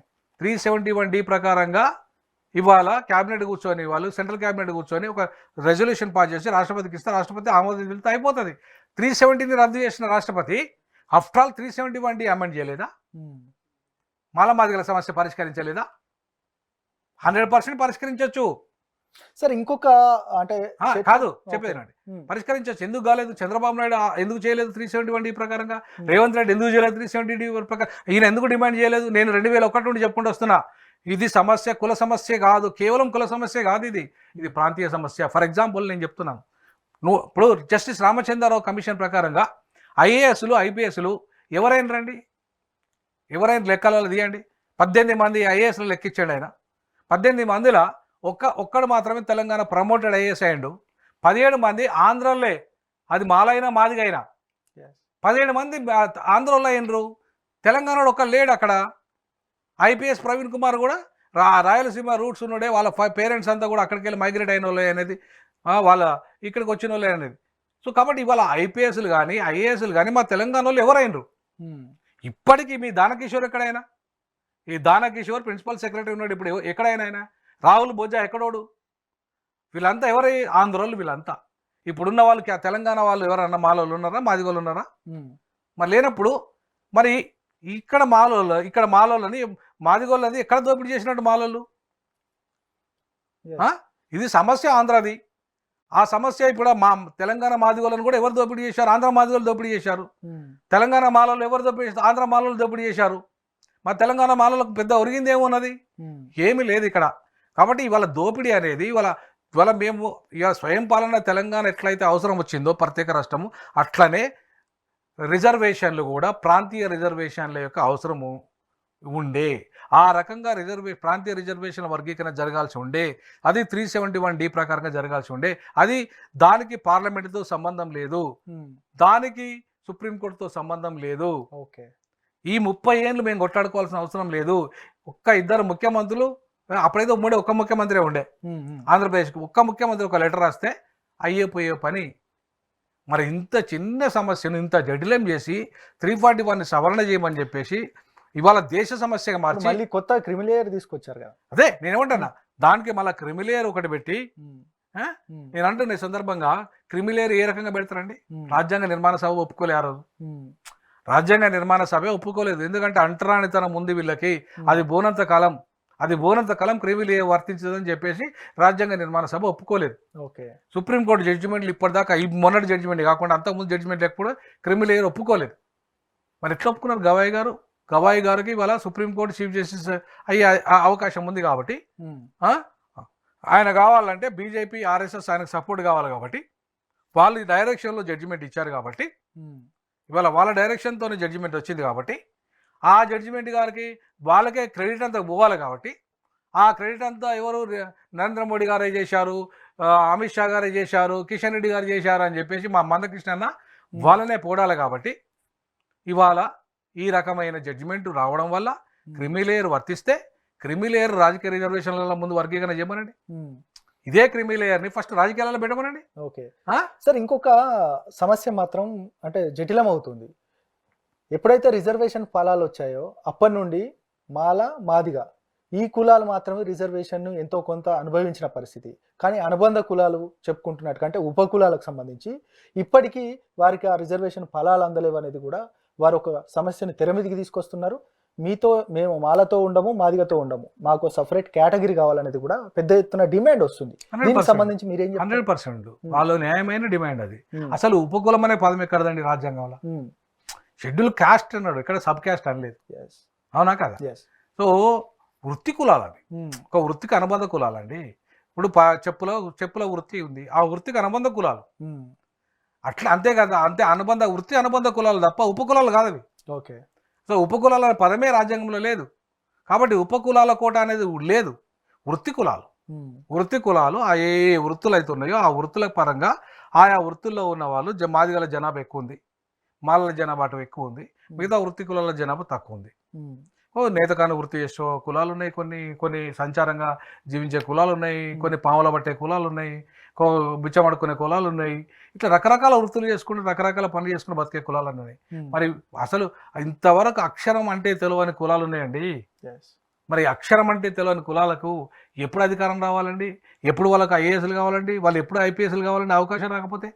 [SPEAKER 3] 371D ప్రకారంగా ఇవాళ క్యాబినెట్ కూర్చొని, వాళ్ళు సెంట్రల్ క్యాబినెట్ కూర్చొని ఒక రెజల్యూషన్ పాస్ చేసి రాష్ట్రపతికి ఇస్తే రాష్ట్రపతి ఆమోదించితే అయిపోతుంది. 370ని రద్దు చేసిన రాష్ట్రపతి ఆఫ్టర్ ఆల్ 371D అమెండ్ చేయలేదా? మాలమాదిగల సమస్య పరిష్కరించలేదా? 100% పరిష్కరించవచ్చు
[SPEAKER 2] సార్. ఇంకొక అంటే
[SPEAKER 3] కాదు చెప్పేదండి, పరిష్కరించవచ్చు. ఎందుకు కాలేదు? చంద్రబాబు నాయుడు ఎందుకు చేయలేదు 371D ప్రకారంగా? రేవంత్ రెడ్డి ఎందుకు చేయలేదు 370D ప్రకారం? ఈయన ఎందుకు డిమాండ్ చేయలేదు? నేను 2001 నుండి చెప్పుకుంటూ వస్తున్నా, ఇది సమస్య కుల సమస్య కాదు, కేవలం కుల సమస్య కాదు, ఇది ప్రాంతీయ సమస్య. ఫర్ ఎగ్జాంపుల్ నేను చెప్తున్నాను, ఇప్పుడు జస్టిస్ రామచంద్రరావు కమిషన్ ప్రకారంగా ఐఏఎస్లు ఐపీఎస్లు ఎవరైనా రండి, ఎవరైనా లెక్కలలో తీయండి. 18 మంది ఐఏఎస్లు లెక్కించాడు ఆయన. 18 మందిలో ఒక్కడు మాత్రమే తెలంగాణ ప్రమోటెడ్ ఐఏఎస్ అయ్యిండు. 17 మంది ఆంధ్రలో, అది మాలైనా మాదిగైనా 17 మంది ఆంధ్రలో అయినరు. తెలంగాణలో ఒక్క లేడు అక్కడ. ఐపీఎస్ ప్రవీణ్ కుమార్ కూడా రాయలసీమ రూట్స్ ఉన్నాడే, వాళ్ళ పేరెంట్స్ అంతా కూడా అక్కడికి వెళ్ళి మైగ్రేట్ అయిన వాళ్ళే అనేది, వాళ్ళ ఇక్కడికి వచ్చిన వాళ్ళే అనేది. సో కాబట్టి ఇవాళ ఐపీఎస్లు కానీ ఐఏఎస్లు కానీ మా తెలంగాణలో ఎవరైనరు? ఇప్పటికీ మీ దానకిషోర్ ఎక్కడైనా, ఈ దానకిషోర్ ప్రిన్సిపల్ సెక్రటరీ ఉన్నాడు ఇప్పుడు ఎక్కడైనా ఆయన, రాహుల్ బొజ్జా ఎక్కడోడు, వీళ్ళంతా ఎవరై ఆంధ్రోళ్ళు వీళ్ళంతా. ఇప్పుడున్న వాళ్ళకి ఆ తెలంగాణ వాళ్ళు ఎవరన్నా మాలోళ్ళు ఉన్నారా, మాదిగోళ్ళు ఉన్నారా? మరి లేనప్పుడు మరి ఇక్కడ మాలోళ్ళని మాదిగోళ్ళని ఎక్కడ దోపిడీ చేసినట్టు మాలోళ్ళు? ఇది సమస్య ఆంధ్రది. ఆ సమస్య ఇప్పుడు మా తెలంగాణ మాదిగోళ్ళని కూడా ఎవరు దోపిడీ చేశారు? ఆంధ్ర మాదిగోళ్ళు దోపిడీ చేశారు. తెలంగాణ మాలోళ్ళు ఎవరు దోపిడీ చేశారు? ఆంధ్ర మాలోళ్ళు దోపిడీ చేశారు. మా తెలంగాణ మాలోళ్ళకు పెద్ద ఒరిగింది ఏమున్నది? ఏమీ లేదు ఇక్కడ. కాబట్టి ఇవాళ దోపిడీ అనేది ఇవాళ మేము ఇవాళ స్వయం పాలన తెలంగాణ ఎట్లయితే అవసరం వచ్చిందో ప్రత్యేక రాష్ట్రము, అట్లనే రిజర్వేషన్లు కూడా ప్రాంతీయ రిజర్వేషన్ల యొక్క అవసరము ఉండే. ఆ రకంగా ప్రాంతీయ రిజర్వేషన్ల వర్గీకరణ జరగాల్సి ఉండే. అది 371D ప్రకారంగా జరగాల్సి ఉండే. అది దానికి పార్లమెంటుతో సంబంధం లేదు, దానికి సుప్రీంకోర్టుతో సంబంధం లేదు.
[SPEAKER 2] ఓకే,
[SPEAKER 3] ఈ 30 ఏళ్ళు మేము కొట్లాడుకోవాల్సిన అవసరం లేదు. ఇద్దరు ముఖ్యమంత్రులు, అప్పుడైతే ఒక్క ముఖ్యమంత్రి ఉండే ఆంధ్రప్రదేశ్కి, ఒక్క ముఖ్యమంత్రి ఒక లెటర్ రాస్తే అయ్యే పని. మరి ఇంత చిన్న సమస్యను ఇంత జటిలం చేసి 341ని సవరణ చేయమని చెప్పేసి ఇవాళ దేశ సమస్యగా మార్చి
[SPEAKER 2] మళ్ళీ కొత్త క్రిమిలేయర్ తీసుకొచ్చారు కదా.
[SPEAKER 3] అదే నేనేమంటున్నా, దానికి మళ్ళీ క్రిమిలేయర్ ఒకటి పెట్టి, నేను అంటున్న ఈ సందర్భంగా క్రిమిలేయర్ ఏ రకంగా పెడతారండి? రాజ్యాంగ నిర్మాణ సభ ఒప్పుకోలే ఆ రోజు. రాజ్యాంగ నిర్మాణ సభ ఒప్పుకోలేదు. ఎందుకంటే అంటరానితనం ఉంది వీళ్ళకి, అది బోనంత కాలం క్రిమిలేయర్ వర్తించదని చెప్పేసి రాజ్యాంగ నిర్మాణ సభ ఒప్పుకోలేదు.
[SPEAKER 2] ఓకే,
[SPEAKER 3] సుప్రీంకోర్టు జడ్జిమెంట్లు ఇప్పటిదాకా ఈ మొన్నటి జడ్జిమెంట్ కాకుండా అంతకుముందు జడ్జిమెంట్ ఎప్పుడు క్రిమిలేయర్ ఒప్పుకోలేదు. మరి ఎట్లా ఒప్పుకున్నారు? గవాయి గారికి ఇవాళ సుప్రీంకోర్టు చీఫ్ జస్టిస్ అయ్యే అవకాశం ఉంది కాబట్టి, ఆయన కావాలంటే బీజేపీ ఆర్ఎస్ఎస్ ఆయనకు సపోర్ట్ కావాలి కాబట్టి, వాళ్ళు ఈ డైరెక్షన్లో జడ్జిమెంట్ ఇచ్చారు కాబట్టి, ఇవాళ వాళ్ళ డైరెక్షన్తోనే జడ్జిమెంట్ వచ్చింది కాబట్టి, ఆ జడ్జిమెంట్ గారికి వాళ్ళకే క్రెడిట్ అంతా పోవాలి కాబట్టి, ఆ క్రెడిట్ అంతా ఎవరు? నరేంద్ర మోడీ గారే చేశారు, అమిత్ షా గారే చేశారు, కిషన్ రెడ్డి గారు చేశారు అని చెప్పేసి మా మందకృష్ణ అన్న వాళ్ళనే పోడాలి. కాబట్టి ఇవాళ ఈ రకమైన జడ్జిమెంట్ రావడం వల్ల క్రిమిలేయర్ వర్తిస్తే, క్రిమిలేయర్ రాజకీయ రిజర్వేషన్ల ముందు వర్గీకరణ చేయమనండి. ఇదే క్రిమిలేయర్ని ఫస్ట్ రాజకీయాలలో పెట్టమనండి.
[SPEAKER 2] ఓకే సార్, ఇంకొక సమస్య మాత్రం అంటే జటిలం అవుతుంది. ఎప్పుడైతే రిజర్వేషన్ ఫలాలు వచ్చాయో అప్పటి నుండి మాల మాదిగ ఈ కులాలు మాత్రమే రిజర్వేషన్ను ఎంతో కొంత అనుభవించిన పరిస్థితి. కానీ అనుబంధ కులాలు చెప్పుకుంటున్నట్టు అంటే ఉపకులాలకు సంబంధించి ఇప్పటికీ వారికి ఆ రిజర్వేషన్ ఫలాలు అందలేవు అనేది కూడా వారు ఒక సమస్యను తెర మీదకి తీసుకొస్తున్నారు. మేము మాలతో ఉండము, మాదిగతో ఉండము, మాకు సపరేట్ కేటగిరీ కావాలనేది కూడా పెద్ద ఎత్తున డిమాండ్ వస్తుంది. దీనికి సంబంధించి మీరేం
[SPEAKER 3] 100% వాళ్ళు న్యాయమైన డిమాండ్ అది. అసలు ఉపకులం అనే పదం ఎక్కడదండి రాజ్యాంగంలో? షెడ్యూల్ కాస్ట్ అన్నాడు, ఇక్కడ సబ్ కాస్ట్ అనలేదు. అవునా కదా? సో వృత్తి కులాలు అవి, ఒక వృత్తికి అనుబంధ కులాలండి. ఇప్పుడు చెప్పుల వృత్తి ఉంది, ఆ వృత్తికి అనుబంధ కులాలు అట్లా, అంతే కదా, అంతే అనుబంధ కులాలు తప్ప ఉపకులాలు కాదు అవి.
[SPEAKER 2] ఓకే,
[SPEAKER 3] సో ఉపకులాల పదమే రాజ్యాంగంలో లేదు కాబట్టి ఉపకులాల కోట అనేది లేదు. వృత్తి కులాలు ఆ ఏ వృత్తులు అయితే ఉన్నాయో ఆ వృత్తుల పరంగా ఆయా వృత్తుల్లో ఉన్న వాళ్ళు మాదిగల జనాభా ఎక్కువ ఉంది, మాలల జనాభా అటు ఎక్కువ ఉంది, మిగతా వృత్తి కులాల జనాభా తక్కువ ఉంది. నేతకాని వృత్తి చేసే కులాలు ఉన్నాయి, కొన్ని సంచారంగా జీవించే కులాలు ఉన్నాయి, కొన్ని పాముల పట్టే కులాలు ఉన్నాయి, బిచ్చమడుకునే కులాలు ఉన్నాయి. ఇట్లా రకరకాల వృత్తులు చేసుకుంటూ రకరకాల పనులు చేసుకుని బతికే కులాలు ఉన్నాయి. మరి అసలు ఇంతవరకు అక్షరం అంటే తెలియని కులాలు ఉన్నాయండి. మరి అక్షరం అంటే తెలియని కులాలకు ఎప్పుడు అధికారం రావాలండి? ఎప్పుడు వాళ్ళకి ఐఏఎస్లు కావాలండి? వాళ్ళు ఎప్పుడు ఐపీఎస్లు కావాలండి? అవకాశం రాకపోతే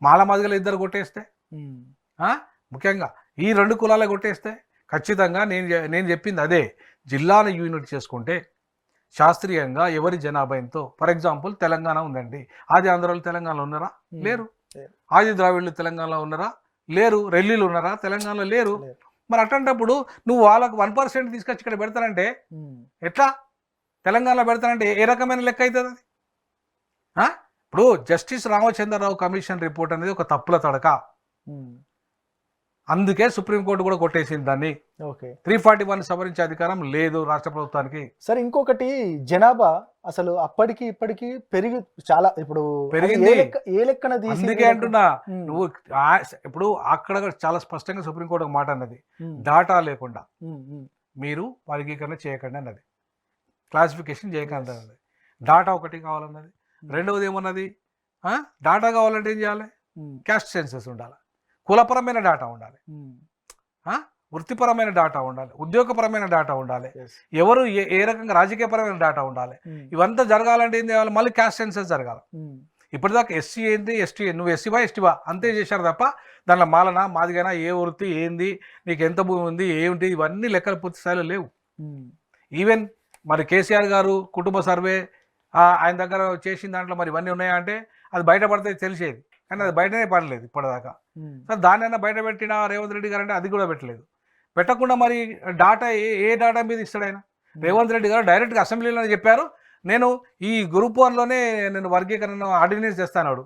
[SPEAKER 3] మాల మాదిగలు ఇద్దరు కొట్టేస్తే, ముఖ్యంగా ఈ 2 కులాలే కొట్టేస్తే ఖచ్చితంగా నేను చెప్పింది అదే. జిల్లాను యూనిట్ చేసుకుంటే శాస్త్రీయంగా ఎవరి జనాభా ఎంతో, ఫర్ ఎగ్జాంపుల్ తెలంగాణ ఉందండి, ఆది ఆంధ్రాలు తెలంగాణలో ఉన్నారా? లేరు. ఆది ద్రావిడులు తెలంగాణలో ఉన్నారా? లేరు. రెల్లీలు ఉన్నారా? తెలంగాణలో లేరు. మరి అట్లాంటప్పుడు నువ్వు వాళ్ళకు 1% తీసుకొచ్చి ఇక్కడ పెడతానంటే ఎట్లా? తెలంగాణలో పెడతానంటే ఏ రకమైన లెక్క అవుతుంది అది? ఇప్పుడు జస్టిస్ రామచంద్రరావు కమిషన్ రిపోర్ట్ అనేది ఒక తప్పుల తడక. అందుకే సుప్రీంకోర్టు కూడా కొట్టేసింది దాన్ని. 341 సవరించే అధికారం లేదు రాష్ట్ర ప్రభుత్వానికి.
[SPEAKER 2] సరే, ఇంకొకటి జనాభా అసలు అప్పటికి ఇప్పటికి పెరిగి చాలా ఇప్పుడు
[SPEAKER 3] పెరిగింది.
[SPEAKER 2] ఏ లెక్కన
[SPEAKER 3] అందుకే అంటున్నా, నువ్వు ఇప్పుడు అక్కడ చాలా స్పష్టంగా సుప్రీంకోర్టు ఒక మాట అన్నది, డాటా లేకుండా మీరు వర్గీకరణ చేయకండి అన్నది, క్లాసిఫికేషన్ చేయకండి అన్నది. డాటా ఒకటి కావాలన్నది. రెండవది ఏమన్నది, డాటా కావాలంటే ఏం చేయాలి? క్యాస్ట్ సెన్సెస్ ఉండాలి, కులపరమైన డాటా ఉండాలి, వృత్తిపరమైన డాటా ఉండాలి, ఉద్యోగపరమైన డాటా ఉండాలి, ఎవరు ఏ రకంగా రాజకీయపరమైన డాటా ఉండాలి. ఇవంతా జరగాలంటే ఏం చేయాలి? మళ్ళీ క్యాస్ట్ సెన్సెస్ జరగాలి. ఇప్పటిదాకా ఎస్సీ ఏంటి, ఎస్టీ, నువ్వు ఎస్టీవా అంతే చేశారు తప్ప దానిలో మాలనా మాదిగనా, ఏ వృత్తి ఏంది, నీకు ఎంత భూమి ఉంది, ఏమిటి, ఇవన్నీ లెక్కలు పూర్తి స్థాయిలో లేవు. ఈవెన్ మరి కేసీఆర్ గారు కుటుంబ సర్వే ఆయన దగ్గర చేసిన దాంట్లో మరి ఇవన్నీ ఉన్నాయా అంటే అది బయటపడితే తెలిసేది, కానీ అది బయటనే పడలేదు ఇప్పటిదాకా. సార్ దాన్నైనా బయట పెట్టిన రేవంత్ రెడ్డి గారు అంటే అది కూడా పెట్టలేదు. పెట్టకుండా మరి డాటా ఏ డాటా మీద ఇస్తాడు ఆయన? రేవంత్ రెడ్డి గారు డైరెక్ట్గా అసెంబ్లీలో చెప్పారు, నేను ఈ గ్రూప్ 1లోనే నేను వర్గీకరణ ఆర్డినెన్స్ తెస్తాడు.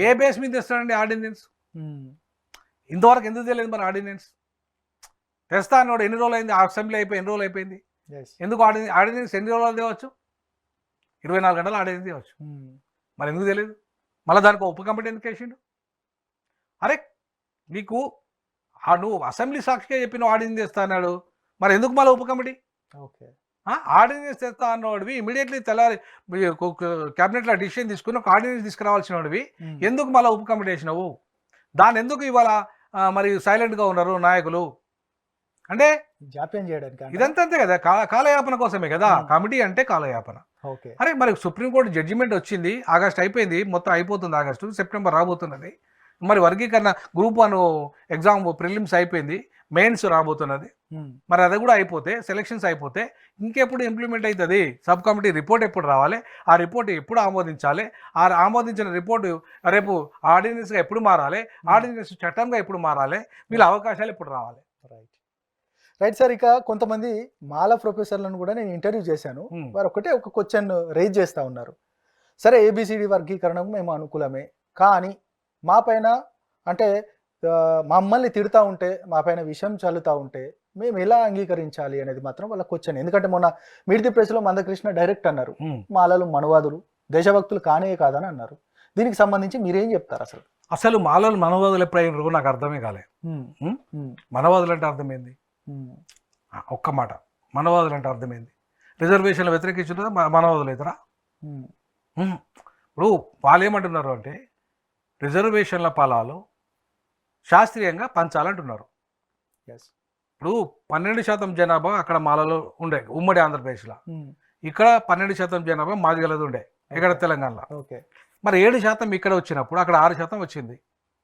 [SPEAKER 3] ఏ బేస్ మీద తెస్తాడండి ఆర్డినెన్స్? ఇంతవరకు ఎందుకు తెలియదు మరి ఆర్డినెన్స్? తెస్తా అన్నాడు. ఎన్ని రోజులు అయింది? అసెంబ్లీ అయిపోయి ఎన్ని రోజులు అయిపోయింది? ఎందుకు ఆర్డినెన్స్ ఎన్ని రోజులు తేవచ్చు? 24 గంటలు ఆర్డినెన్స్ తేవచ్చు. మరి ఎందుకు తెలియదు? మళ్ళీ దానికి ఉప కమిటీ ఎందుకు వేసిండు? అరే నీకు నువ్వు అసెంబ్లీ సాక్షిగా చెప్పిన ఆర్డినెన్స్ తెస్తా అన్నాడు, మరి ఎందుకు మళ్ళీ ఉప కమిటీ? ఆర్డినెన్స్ తెస్తా అన్నవాడివి ఇమీడియట్లీ తెల్లారి క్యాబినెట్లో డిసిషన్ తీసుకుని ఒక ఆర్డినెన్స్ తీసుకురావాల్సిన వాడివి ఎందుకు మళ్ళీ ఉప కమిటీ వేసినావు? దాన్ని ఎందుకు ఇవాళ మరి సైలెంట్గా ఉన్నారు నాయకులు? అంటే
[SPEAKER 2] జాప్యం చేయడానికి
[SPEAKER 3] ఇదంతా అంతే కదా, కాలయాపన కోసమే కదా కమిటీ అంటే, కాలయాపన. అరే మరి సుప్రీంకోర్టు జడ్జిమెంట్ వచ్చింది, ఆగస్టు అయిపోయింది, మొత్తం అయిపోతుంది, ఆగస్టు సెప్టెంబర్ రాబోతున్నది. మరి వర్గీకరణ గ్రూప్ 1 ఎగ్జామ్ ప్రిలిమ్స్ అయిపోయింది, మెయిన్స్ రాబోతున్నది. మరి అది కూడా అయిపోతే, సెలక్షన్స్ అయిపోతే ఇంకెప్పుడు ఇంప్లిమెంట్ అవుతుంది? సబ్ కమిటీ రిపోర్ట్ ఎప్పుడు రావాలి? ఆ రిపోర్ట్ ఎప్పుడు ఆమోదించాలి? ఆ ఆమోదించిన రిపోర్టు రేపు ఆర్డినెన్స్గా ఎప్పుడు మారాలి? ఆర్డినెన్స్ చట్టంగా ఎప్పుడు మారాలి? వీళ్ళ అవకాశాలు ఎప్పుడు రావాలి?
[SPEAKER 2] Right sir. ఇక కొంతమంది మాల ప్రొఫెసర్లను కూడా నేను ఇంటర్వ్యూ చేశాను. వారు ఒక క్వశ్చన్ రైజ్ చేస్తూ ఉన్నారు. సరే, ఏబిసిడి వర్గీకరణ మేము అనుకూలమే, కానీ మా పైన అంటే మమ్మల్ని తిడుతూ ఉంటే, మా పైన విషయం చల్లుతూ ఉంటే మేము ఎలా అంగీకరించాలి అనేది మాత్రం వాళ్ళ క్వశ్చన్. ఎందుకంటే మొన్న మిడిది ప్రెస్లో మందకృష్ణ డైరెక్ట్ అన్నారు, మాలలు మనవాదులు, దేశభక్తులు కానే కాదని అన్నారు. దీనికి సంబంధించి మీరేం చెప్తారు?
[SPEAKER 3] అసలు మాలలు మనవాదులు ఎప్పుడైనా నాకు అర్థమే కాలే. మనవాదులు అంటే అర్థమైంది ఒక్క మాట, మనవాదులు అంటే అర్థమైంది రిజర్వేషన్లు వ్యతిరేకించిన మనవాదులు అవుతారా? ఇప్పుడు వాళ్ళు ఏమంటున్నారు అంటే రిజర్వేషన్ల ఫలాలు శాస్త్రీయంగా పంచాలంటున్నారు. ఇప్పుడు 12% జనాభా అక్కడ మాలలో ఉండే ఉమ్మడి ఆంధ్రప్రదేశ్లో, ఇక్కడ 12% జనాభా మాదిగలది ఉండే ఇక్కడ తెలంగాణలో. మరి 7% ఇక్కడ వచ్చినప్పుడు అక్కడ 6% వచ్చింది.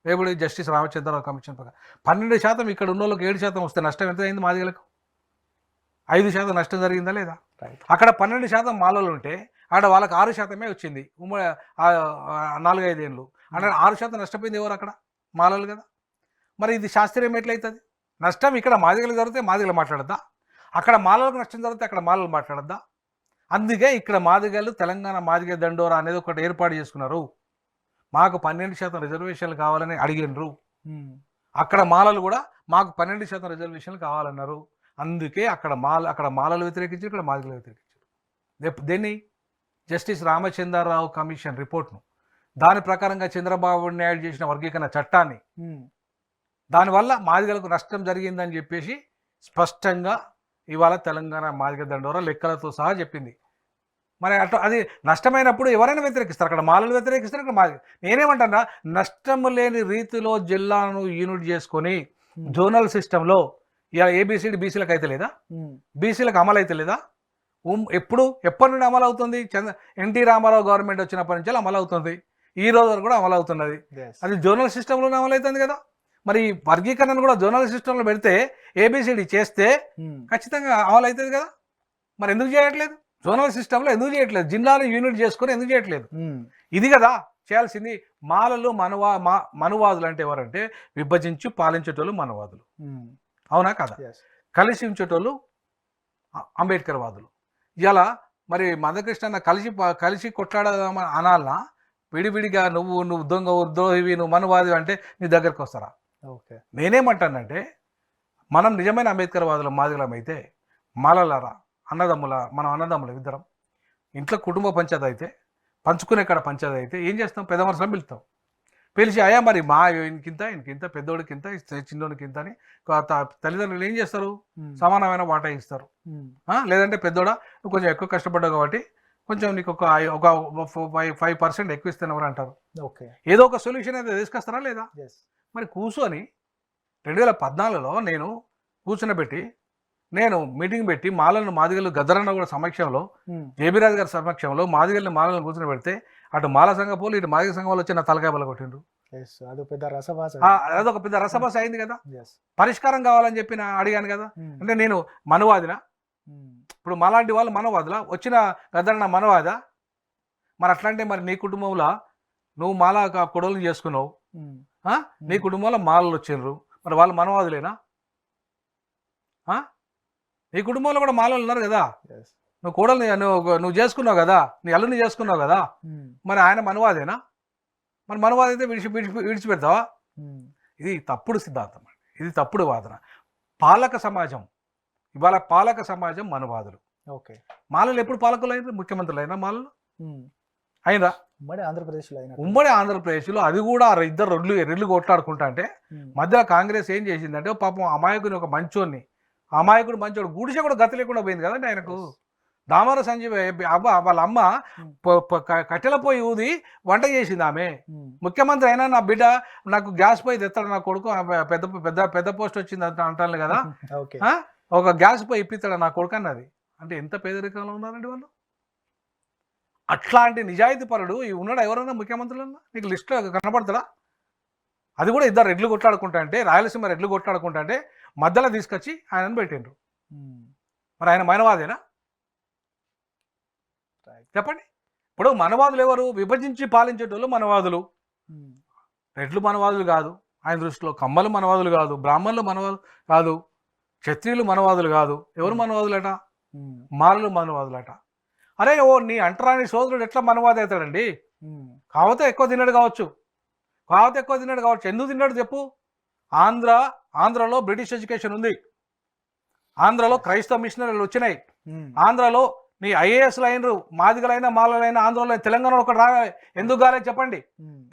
[SPEAKER 3] రేపు జస్టిస్ రామచంద్రరావు కమిషన్ ప్రకారం 12% ఇక్కడ ఉన్న వాళ్ళకి 7% వస్తే నష్టం ఎంత అయింది? మాదిగలకు 5% నష్టం జరిగిందా లేదా? అక్కడ 12% మాలలు ఉంటే అక్కడ వాళ్ళకి 6% వచ్చింది ఉమ్మడి 4-5 ఏళ్ళు. అంటే 6% నష్టపోయింది ఎవరు? అక్కడ మాలలు కదా. మరి ఇది శాస్త్రీయం ఎట్లయితుంది? నష్టం ఇక్కడ మాదిగలు జరిగితే మాదిగలు మాట్లాడద్దా? అక్కడ మాలలకు నష్టం జరిగితే అక్కడ మాలలు మాట్లాడద్దా? అందుకే ఇక్కడ మాదిగలు తెలంగాణ మాదిగ దండోరా అనేది ఒకటి ఏర్పాటు చేసుకున్నారు. మాకు 12% రిజర్వేషన్లు కావాలని అడిగినరు. అక్కడ మాలలు కూడా మాకు 12% రిజర్వేషన్లు కావాలన్నారు. అందుకే అక్కడ మాలలు వ్యతిరేకించారు, ఇక్కడ మాదిగలు వ్యతిరేకించారు. దేన్ని? జస్టిస్ రామచంద్రరావు కమిషన్ రిపోర్ట్ను దాని ప్రకారంగా చంద్రబాబు నాయుడు చేసిన వర్గీకరణ చట్టాన్ని, దానివల్ల మాదిగలకు నష్టం జరిగిందని చెప్పేసి స్పష్టంగా ఇవాళ తెలంగాణ మాదిగ దండోరా లెక్కలతో సహా చెప్పింది. మరి అట్లా అది నష్టమైనప్పుడు ఎవరైనా వ్యతిరేకిస్తారు, అక్కడ మాలలు వ్యతిరేకిస్తారు, ఇక్కడ మాదిగ. నేనేమంటున్నా, నష్టం లేని రీతిలో జిల్లాను యూనిట్ చేసుకొని జోనల్ సిస్టంలో ఇలా ఏబిసిడి బీసీలకు అయితే లేదా, బీసీలకు అమలు అయితే లేదా, ఎప్పటి నుండి అమలు అవుతుంది? ఎన్టీ రామారావు గవర్నమెంట్ వచ్చినప్పటి నుంచి అమలు అవుతుంది, ఈ రోజు వరకు కూడా అమలు అవుతున్నది. అది జోనల్ సిస్టంలోనే అమలు అవుతుంది కదా. మరి వర్గీకరణను కూడా జోనల్ సిస్టంలో పెడితే ఏబిసిడి చేస్తే ఖచ్చితంగా అమలు అవుతుంది కదా. మరి ఎందుకు చేయట్లేదు? జోనల్ సిస్టంలో ఎందుకు చేయట్లేదు? జిల్లాను యూనిట్ చేసుకొని ఎందుకు చేయట్లేదు? ఇది కదా చేయాల్సింది. మాలలు మనువాదులు అంటే ఎవరంటే విభజించి పాలించేటోళ్ళు మనవాదులు, అవునా కదా? కలిసి ఉంచేటోళ్ళు అంబేద్కర్ వాదులు. ఇలా మరి మందకృష్ణ కలిసి కొట్లాడదామని అనాలనా? విడివిడిగా నువ్వు దొంగ ద్రోహివి, నువ్వు మనవాది అంటే నీ దగ్గరకు వస్తారా? నేనేమంటానంటే, మనం నిజమైన అంబేద్కర్ వాదుల మాదిగలం అయితే మాలలారా, మనం అన్నదమ్ముల ఇద్దరం ఇంట్లో కుటుంబ పంచాయతీ అయితే, పంచుకునే కాడ పంచాయతీ అయితే ఏం చేస్తాం? పెద్ద మనుషులను పిలుస్తాం. పిలిచి అయ్యా మరి మా ఇంకింత పెద్దోడికి ఇంత, చిన్నోడికి ఇంత అని తల్లిదండ్రులు ఏం చేస్తారు? సమానమైన వాటా ఇస్తారు. లేదంటే పెద్దోడా నువ్వు కొంచెం ఎక్కువ కష్టపడ్డావు కాబట్టి కొంచెం నీకు ఒక 5% ఎక్కువ ఇస్తున్నవారు అంటారు. ఏదో ఒక సొల్యూషన్ అయితే తీసుకొస్తారా లేదా? మరి కూర్చొని 2014లో నేను కూర్చునబెట్టి, నేను మీటింగ్ పెట్టి మాదిగలు గద్దరన్న కూడా సమక్షంలో, జేబీరాజు గారి సమక్షంలో మాదిగల్ని మాలను కూర్చుని పెడితే అటు మాల సంఘ పోలు ఇటు మాదిగ సంఘం వాళ్ళు వచ్చి నా తలకాయ బల కొట్టిండ్రు. అదొక పెద్ద రసభాస అయింది కదా. పరిష్కారం కావాలని చెప్పి అడిగాను కదా. అంటే నేను మనవాదినా? ఇప్పుడు మాలాంటి వాళ్ళు మనవాదులా? వచ్చిన గద్దరన్న మనవాదా? మరి అట్లాంటి మరి నీ కుటుంబంలో నువ్వు మాల కొడవలు చేసుకున్నావు, నీ కుటుంబంలో మాలలు వచ్చిండ్రు, మరి వాళ్ళు మనవాదులేనా? నీ కుటుంబంలో కూడా మాలలు ఉన్నారు కదా. నువ్వు కోడల్ని నువ్వు చేసుకున్నావు కదా, నీ అల్లుని చేసుకున్నావు కదా, మరి ఆయన మనవాదేనా? మరి మనవాది అయితే విడిచిపెడతావా? ఇది తప్పుడు సిద్ధాంతం, ఇది తప్పుడు వాదన. పాలక సమాజం ఇవాళ మనవాదులు. మాలలు ఎప్పుడు పాలకులు అయినా? ముఖ్యమంత్రులు అయినా మాలలు అయినరా? ఉమ్మడి ఆంధ్రప్రదేశ్లో అది కూడా ఇద్దరు రెడ్లు కొట్లాడుకుంటా అంటే మధ్యలో కాంగ్రెస్ ఏం చేసిందంటే, పాపం అమాయకుని ఒక మంచోడు గుడిసె కూడా గతి లేకుండా పోయింది కదండి ఆయనకు. దామర సంజీవ్ వాళ్ళ అమ్మ కట్టెల పోయి ఊది వంట చేసింది ఆమె. ముఖ్యమంత్రి అయినా నా బిడ్డ నాకు గ్యాస్ పోయి తెస్తాడు, నా కొడుకు పెద్ద పోస్ట్ వచ్చింది అంటాను కదా, ఒక గ్యాస్ పోయి ఇప్పిస్తాడు నా కొడుకు అన్నది. అంటే ఎంత పేదరికంలో ఉన్నారండి వాళ్ళు. అట్లాంటి నిజాయితీ పరుడు ఉన్నాడు ఎవరన్నా ముఖ్యమంత్రులన్నా? నీకు లిస్ట్లో కనపడతాడా? అది కూడా ఇద్దరు రెడ్లు కొట్లాడుకుంటా అంటే, రాయలసీమ రెడ్లు కొట్లాడుకుంటా అంటే మధ్యలో తీసుకొచ్చి ఆయనను పెట్టిండ్రు. మరి ఆయన మైనవాదేనా? చెప్పండి. ఇప్పుడు మనవాదులు ఎవరు? విభజించి పాలించేటోళ్ళు మనవాదులు. రెడ్లు మనవాదులు కాదు ఆయన దృష్టిలో, కమ్మలు మనవాదులు కాదు, బ్రాహ్మణులు మనవాదులు కాదు, క్షత్రియులు మనవాదులు కాదు. ఎవరు మనవాదులట? మాలలు మనవాదులట. అరే నీ అంటరాని సోదరుడు ఎట్లా మనవాది అవుతాడండి? కావతే ఎక్కువ తిన్నాడు కావచ్చు. ఎందుకు తిన్నాడు చెప్పు? ఆంధ్రలో బ్రిటిష్ ఎడ్యుకేషన్ ఉంది, ఆంధ్రలో క్రైస్తవ మిషనరీలు వచ్చినాయి, ఆంధ్రలో నీ ఐఏఎస్లు అయినరు, మాదిగలైనా మాలలైనా ఆంధ్రలో. తెలంగాణలో ఒకటి ఎందుకు కాలేదు చెప్పండి?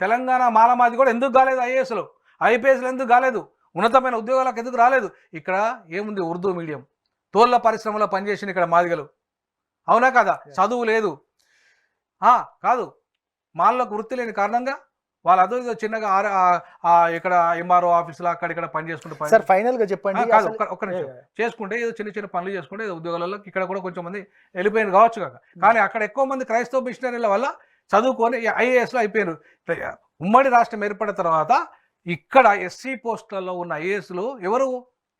[SPEAKER 3] తెలంగాణ మాల మాది కూడా ఎందుకు కాలేదు? ఐపీఎస్లు ఎందుకు కాలేదు? ఉన్నతమైన ఉద్యోగాలకు ఎందుకు రాలేదు? ఇక్కడ ఏముంది? ఉర్దూ మీడియం, తోళ్ల పరిశ్రమలో పనిచేసిన ఇక్కడ మాదిగలు, అవునా కదా? చదువు లేదు కాదు, మాలకు వృత్తి లేని కారణంగా వాళ్ళు అదో ఇదో చిన్నగా ఇక్కడ ఎంఆర్ఓ ఆఫీసులో అక్కడిక్కడ పని చేసుకుంటే
[SPEAKER 2] ఫైనల్ గా చెప్పండి.
[SPEAKER 3] కాదు, ఒక్క నిమిషం చేసుకుంటే ఏదో చిన్న పనులు చేసుకుంటే ఏదో ఉద్యోగాలలో ఇక్కడ కూడా కొంచెం మంది వెళ్ళిపోయినారు కావచ్చు కాక. కానీ అక్కడ ఎక్కువ మంది క్రైస్తవ మిషనరీల వల్ల చదువుకొని ఐఏఎస్లో అయిపోయారు. ఉమ్మడి రాష్ట్రం ఏర్పడిన తర్వాత ఇక్కడ ఎస్సీ పోస్టులలో ఉన్న ఐఏఎస్లు ఎవరు?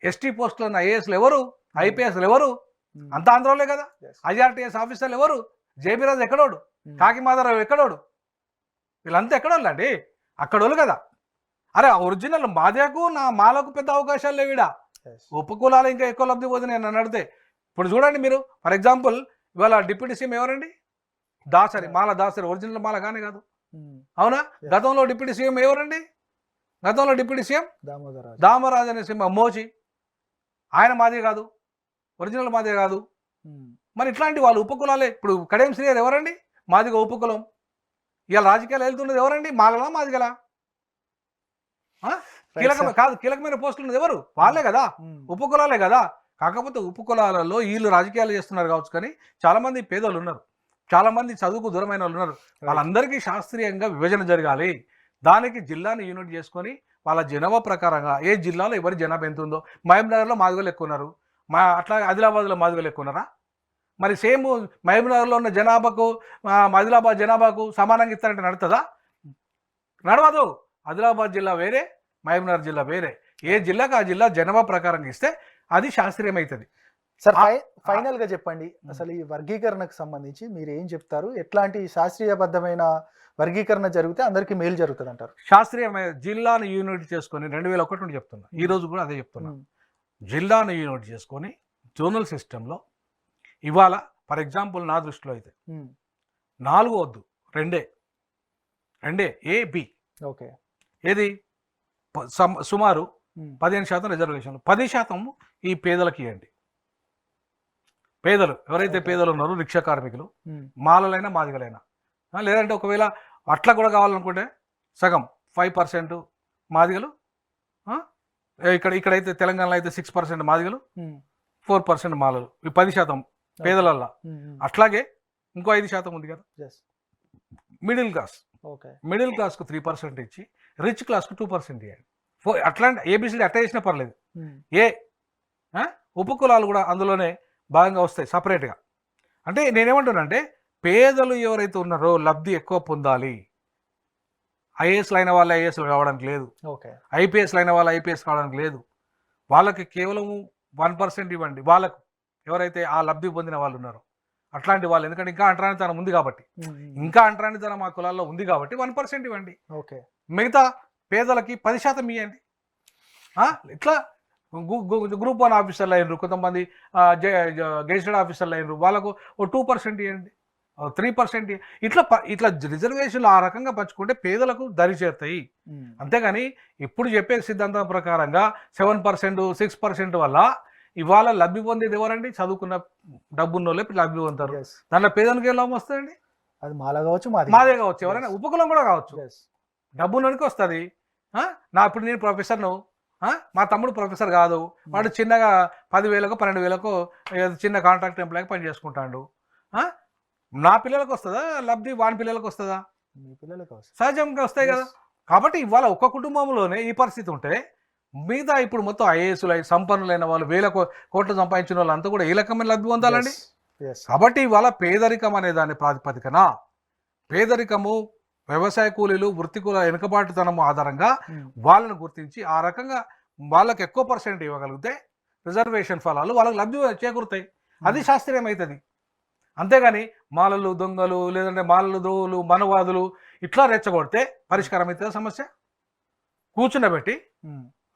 [SPEAKER 3] ఎస్టీ పోస్టులో ఉన్న ఐఏఎస్లు ఎవరు? ఐపీఎస్లు ఎవరు? అంత ఆంధ్రలో కదా. ఐఆర్టీఎస్ ఆఫీసర్లు ఎవరు? జేబీరాజు ఎక్కడోడు, కాకిమాధరావు ఎక్కడోడు, వీళ్ళంతా ఎక్కడోళ్ళు అండి? అక్కడోళ్ళు కదా. అరే ఒరిజినల్ మాదిగకు మాలకు పెద్ద అవకాశాలు లేవిడా. ఉపకులాలు ఇంకా ఎక్కువ లబ్ధి పోతుంది నేను అడిగితే. ఇప్పుడు చూడండి మీరు, ఫర్ ఎగ్జాంపుల్ ఇవాళ డిప్యూటీ సీఎం ఎవరండి? మాల దాసరి, ఒరిజినల్ మాల కానీ కాదు, అవునా? గతంలో డిప్యూటీ సీఎం ఎవరండి? డిప్యూటీ సీఎం దామరాజు అనే సింహ మోచి, ఆయన మాదే కాదు, ఒరిజినల్ మాదే కాదు. మరి ఇట్లాంటి వాళ్ళు ఉపకులాలే. ఇప్పుడు కడియం శ్రీగారు ఎవరండి? మాదిగా ఉపకులం. ఇవాళ రాజకీయాలు వెళ్తున్నది ఎవరండి? మాలలా మాదిగలా? కీలకమైన పోస్టులు ఉన్నది ఎవరు? వాళ్ళే కదా, ఉపకులాలే కదా. కాకపోతే ఉపకులాలలో వీళ్ళు రాజకీయాలు చేస్తున్నారు కావచ్చు, కానీ చాలా మంది పేదలు ఉన్నారు, చాలా మంది చదువుకు దూరమైన వాళ్ళు ఉన్నారు. వాళ్ళందరికీ శాస్త్రీయంగా విభజన జరగాలి. దానికి జిల్లాని యూనిట్ చేసుకొని వాళ్ళ జనాభా ప్రకారంగా ఏ జిల్లాలో ఎవరి జనాభా ఎంత ఉందో, మహబూబ్నగర్లో మాదిగలు ఎక్కువ ఉన్నారు, అట్లా ఆదిలాబాద్లో మాదిగలు ఎక్కువ ఉన్నారా? మరి సేమ్ మహబూబ్నగర్లో ఉన్న జనాభాకు ఆదిలాబాద్ జనాభాకు సమానంగా ఇస్తారంటే నడుతుందా? నడవదు. ఆదిలాబాద్ జిల్లా వేరే, మహబూబ్నగర్ జిల్లా వేరే. ఏ జిల్లాకు ఆ జిల్లా జనాభా ప్రకారంగా ఇస్తే అది శాస్త్రీయమవుతుంది.
[SPEAKER 2] సార్ ఫైనల్ గా చెప్పండి, అసలు ఈ వర్గీకరణకు సంబంధించి మీరు ఏం చెప్తారు? ఎట్లాంటి శాస్త్రీయబద్ధమైన వర్గీకరణ జరిగితే అందరికీ మేలు జరుగుతుంది అంటారు?
[SPEAKER 3] శాస్త్రీయమైన జిల్లాను యూనిట్ చేసుకొని 2001 నుండి చెప్తున్నా, ఈ రోజు కూడా అదే చెప్తున్నా. జిల్లాను యూనిట్ చేసుకొని జోనల్ సిస్టంలో ఇవాళ ఫర్ ఎగ్జాంపుల్ నా దృష్టిలో అయితే 4 వద్దు, 2 ఏ బి.
[SPEAKER 2] ఓకే,
[SPEAKER 3] ఏది సుమారు 15% రిజర్వేషన్లు, 10% ఈ పేదలకు ఇవ్వండి. పేదలు ఎవరైతే పేదలు ఉన్నారో, రిక్షా కార్మికులు, మాలలైనా మాదిగలైనా, లేదంటే ఒకవేళ అట్లా కూడా కావాలనుకుంటే సగం 5% మాదిగలు, ఇక్కడైతే తెలంగాణలో అయితే 6% మాదిగలు, 4% మాలలు, ఈ 10% పేదలల్లా. అట్లాగే ఇంకో 5% ఉంది కదా మిడిల్ క్లాస్. మిడిల్ క్లాస్కు 3% ఇచ్చి రిచ్ క్లాస్కు 2% ఇవ్వండి. అట్లాంటి ఏబిసిడి అట్లా చేసినా పర్లేదు. ఉపకులాలు కూడా అందులోనే భాగంగా వస్తాయి సపరేట్గా. అంటే నేనేమంటున్నానంటే పేదలు ఎవరైతే ఉన్నారో లబ్ధి ఎక్కువ పొందాలి. ఐఏఎస్లు అయిన వాళ్ళు ఐఏఎస్లు కావడానికి లేదు, ఐపీఎస్లు అయిన వాళ్ళు ఐపీఎస్ కావడానికి లేదు. వాళ్ళకి కేవలం 1% ఇవ్వండి. వాళ్ళకు ఎవరైతే ఆ లబ్ధి పొందిన వాళ్ళు ఉన్నారో అట్లాంటి వాళ్ళు, ఎందుకంటే ఇంకా అంటరానితనం ఉంది కాబట్టి, ఇంకా అంటరానితనం మా కులాల్లో ఉంది కాబట్టి 1% ఇవ్వండి. మిగతా పేదలకి 10% ఇవ్వండి. ఇట్లా గ్రూప్ 1 ఆఫీసర్లు అయినరు, కొంతమంది గెజిటెడ్ ఆఫీసర్లు అయినరు, వాళ్ళకు 2% ఇవ్వండి, 3%. ఇట్లా రిజర్వేషన్లు ఆ రకంగా పంచుకుంటే పేదలకు దరి చేరుతాయి. అంతేగాని ఇప్పుడు చెప్పే సిద్ధాంతం ప్రకారంగా 7%, 6% వల్ల ఇవాళ లబ్ధి పొందేది ఎవరండి? చదువుకున్న డబ్బున్న వాళ్ళే లబ్ధి పొందుతారు. దాంట్లో పేదలకు ఏం లాభం వస్తుందండి?
[SPEAKER 2] అది మాలా కావచ్చు,
[SPEAKER 3] మాదే కావచ్చు, ఎవరైనా ఉపకులం కూడా కావచ్చు. డబ్బున్నోనికి వస్తుంది. ఇప్పుడు నేను ప్రొఫెసర్ను, మా తమ్ముడు ప్రొఫెసర్ కాదు, వాడు చిన్నగా 10,000కో 12,000కో చిన్న కాంట్రాక్ట్ ఎంప్లాయ్కి పని చేసుకుంటాడు. నా పిల్లలకు వస్తుందా లబ్ధి? వాని పిల్లలకు వస్తుందా?
[SPEAKER 2] మీ పిల్లలకు
[SPEAKER 3] సహజంగా వస్తాయి కదా. కాబట్టి ఇవాళ ఒక్క కుటుంబంలోనే ఈ పరిస్థితి ఉంటే మిగతా ఇప్పుడు మొత్తం ఐఏఎస్లు సంపన్నులైన వాళ్ళు, 1,000 కోట్లు సంపాదించిన వాళ్ళంతా కూడా ఏ రకమైన లబ్ధి పొందాలండి? కాబట్టి ఇవాళ పేదరికం అనే దాని ప్రాతిపదికన, పేదరికము, వ్యవసాయ కూలీలు, వృత్తికుల వెనుకబాటుతనము ఆధారంగా వాళ్ళను గుర్తించి ఆ రకంగా వాళ్ళకి ఎక్కువ % ఇవ్వగలిగితే రిజర్వేషన్ ఫలాలు వాళ్ళకి లబ్ధి చేకూరుతాయి. అది శాస్త్రీయమవుతుంది. అంతేగాని మాలలు దొంగలు, లేదంటే మాలలు ద్రోవులు, మనవాదులు ఇట్లా రెచ్చగొడితే పరిష్కారం అవుతుంది సమస్య. కూర్చుండబెట్టి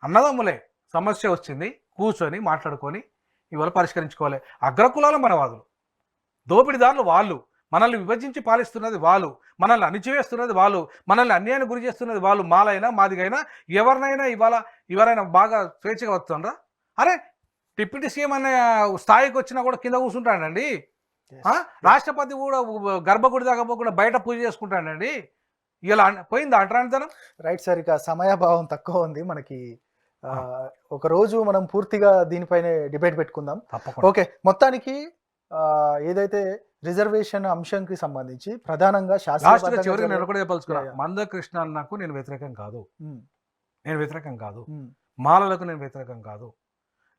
[SPEAKER 3] అన్నదమ్ములే సమస్య వచ్చింది, కూర్చొని మాట్లాడుకొని ఇవాళ పరిష్కరించుకోవాలి. అగ్రకులాల మనవాదులు, దోపిడీదారులు వాళ్ళు, మనల్ని విభజించి పాలిస్తున్నది వాళ్ళు, మనల్ని అణిచివేస్తున్నది వాళ్ళు, మనల్ని అన్యాయానికి గురి చేస్తున్నది వాళ్ళు. మాలైనా మాదిగైనా ఎవరినైనా ఎవరైనా బాగా స్వేచ్ఛగా వస్తుండ్రా? అరే డిప్యూటీ సీఎం అనే స్థాయికి వచ్చినా కూడా కింద కూర్చుంటాడండి. రాష్ట్రపతి కూడా గర్భగుడి దాకా పోకుండా బయట పూజ చేసుకుంటాడండి. ఇలా పోయిందా అంటరానితనం?
[SPEAKER 2] రైట్ సార్, ఇక సమయాభావం తక్కువ ఉంది మనకి. ఒక రోజు మనం పూర్తిగా దీనిపైనే డిబేట్ పెట్టుకుందాం. ఓకే, మొత్తానికి ఏదైతే రిజర్వేషన్ అంశంకి సంబంధించి ప్రధానంగా
[SPEAKER 3] చివరికి నేను కూడా చెప్పాల్సుకున్నా, మందకృష్ణ అన్నకు నేను వ్యతిరేకం కాదు, మాలలకు నేను వ్యతిరేకం కాదు.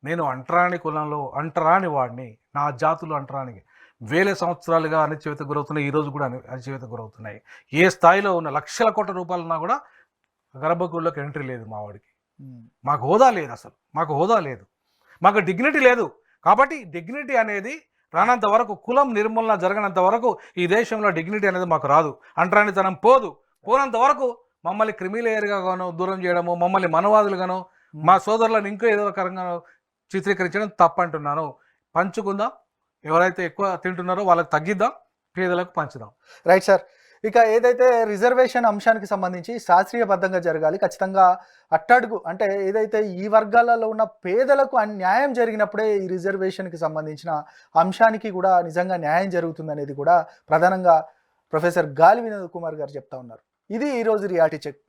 [SPEAKER 3] నేను అంటరాని కులంలో అంటరాని వాడిని, నా జాతులు అంటరానికి 1000 సంవత్సరాలుగా అణచివేత గురవుతున్నాయి, ఈ రోజు కూడా అణచివేత గురవుతున్నాయి. ఏ స్థాయిలో ఉన్న లక్షల కోట్ల రూపాయలున్నా కూడా గర్భగుడిలోకి ఎంట్రీ లేదు మా వాడికి. మాకు హోదా లేదు, అసలు మాకు హోదా లేదు, మాకు డిగ్నిటీ లేదు. కాబట్టి డిగ్నిటీ అనేది రానంత వరకు, కులం నిర్మూలన జరగనంత వరకు ఈ దేశంలో డిగ్నిటీ అనేది మాకు రాదు. అంటరానితనం పోనంత వరకు మమ్మల్ని క్రిమిలేయర్గా గానో దూరం చేయడము, మమ్మల్ని మనవాదులుగానో, మా సోదరులను ఇంకో ఏదో రకంగా చిత్రీకరించడం తప్పంటున్నాను. పంచుకుందాం, ఎవరైతే ఎక్కువ తింటున్నారో వాళ్ళకి తగ్గిద్దాం, పేదలకు పంచుదాం.
[SPEAKER 2] రైట్ సార్, ఇక ఏదైతే రిజర్వేషన్ అంశానికి సంబంధించి శాస్త్రీయబద్ధంగా జరగాలి. ఖచ్చితంగా అట్టడుగు అంటే ఏదైతే ఈ వర్గాలలో ఉన్న పేదలకు న్యాయం జరిగినప్పుడే ఈ రిజర్వేషన్కి సంబంధించిన అంశానికి కూడా నిజంగా న్యాయం జరుగుతుంది అనేది కూడా ప్రధానంగా ప్రొఫెసర్ గాలి వినోద్ కుమార్ గారు చెప్తా ఉన్నారు. ఇది ఈరోజు రియాలిటీ చెక్.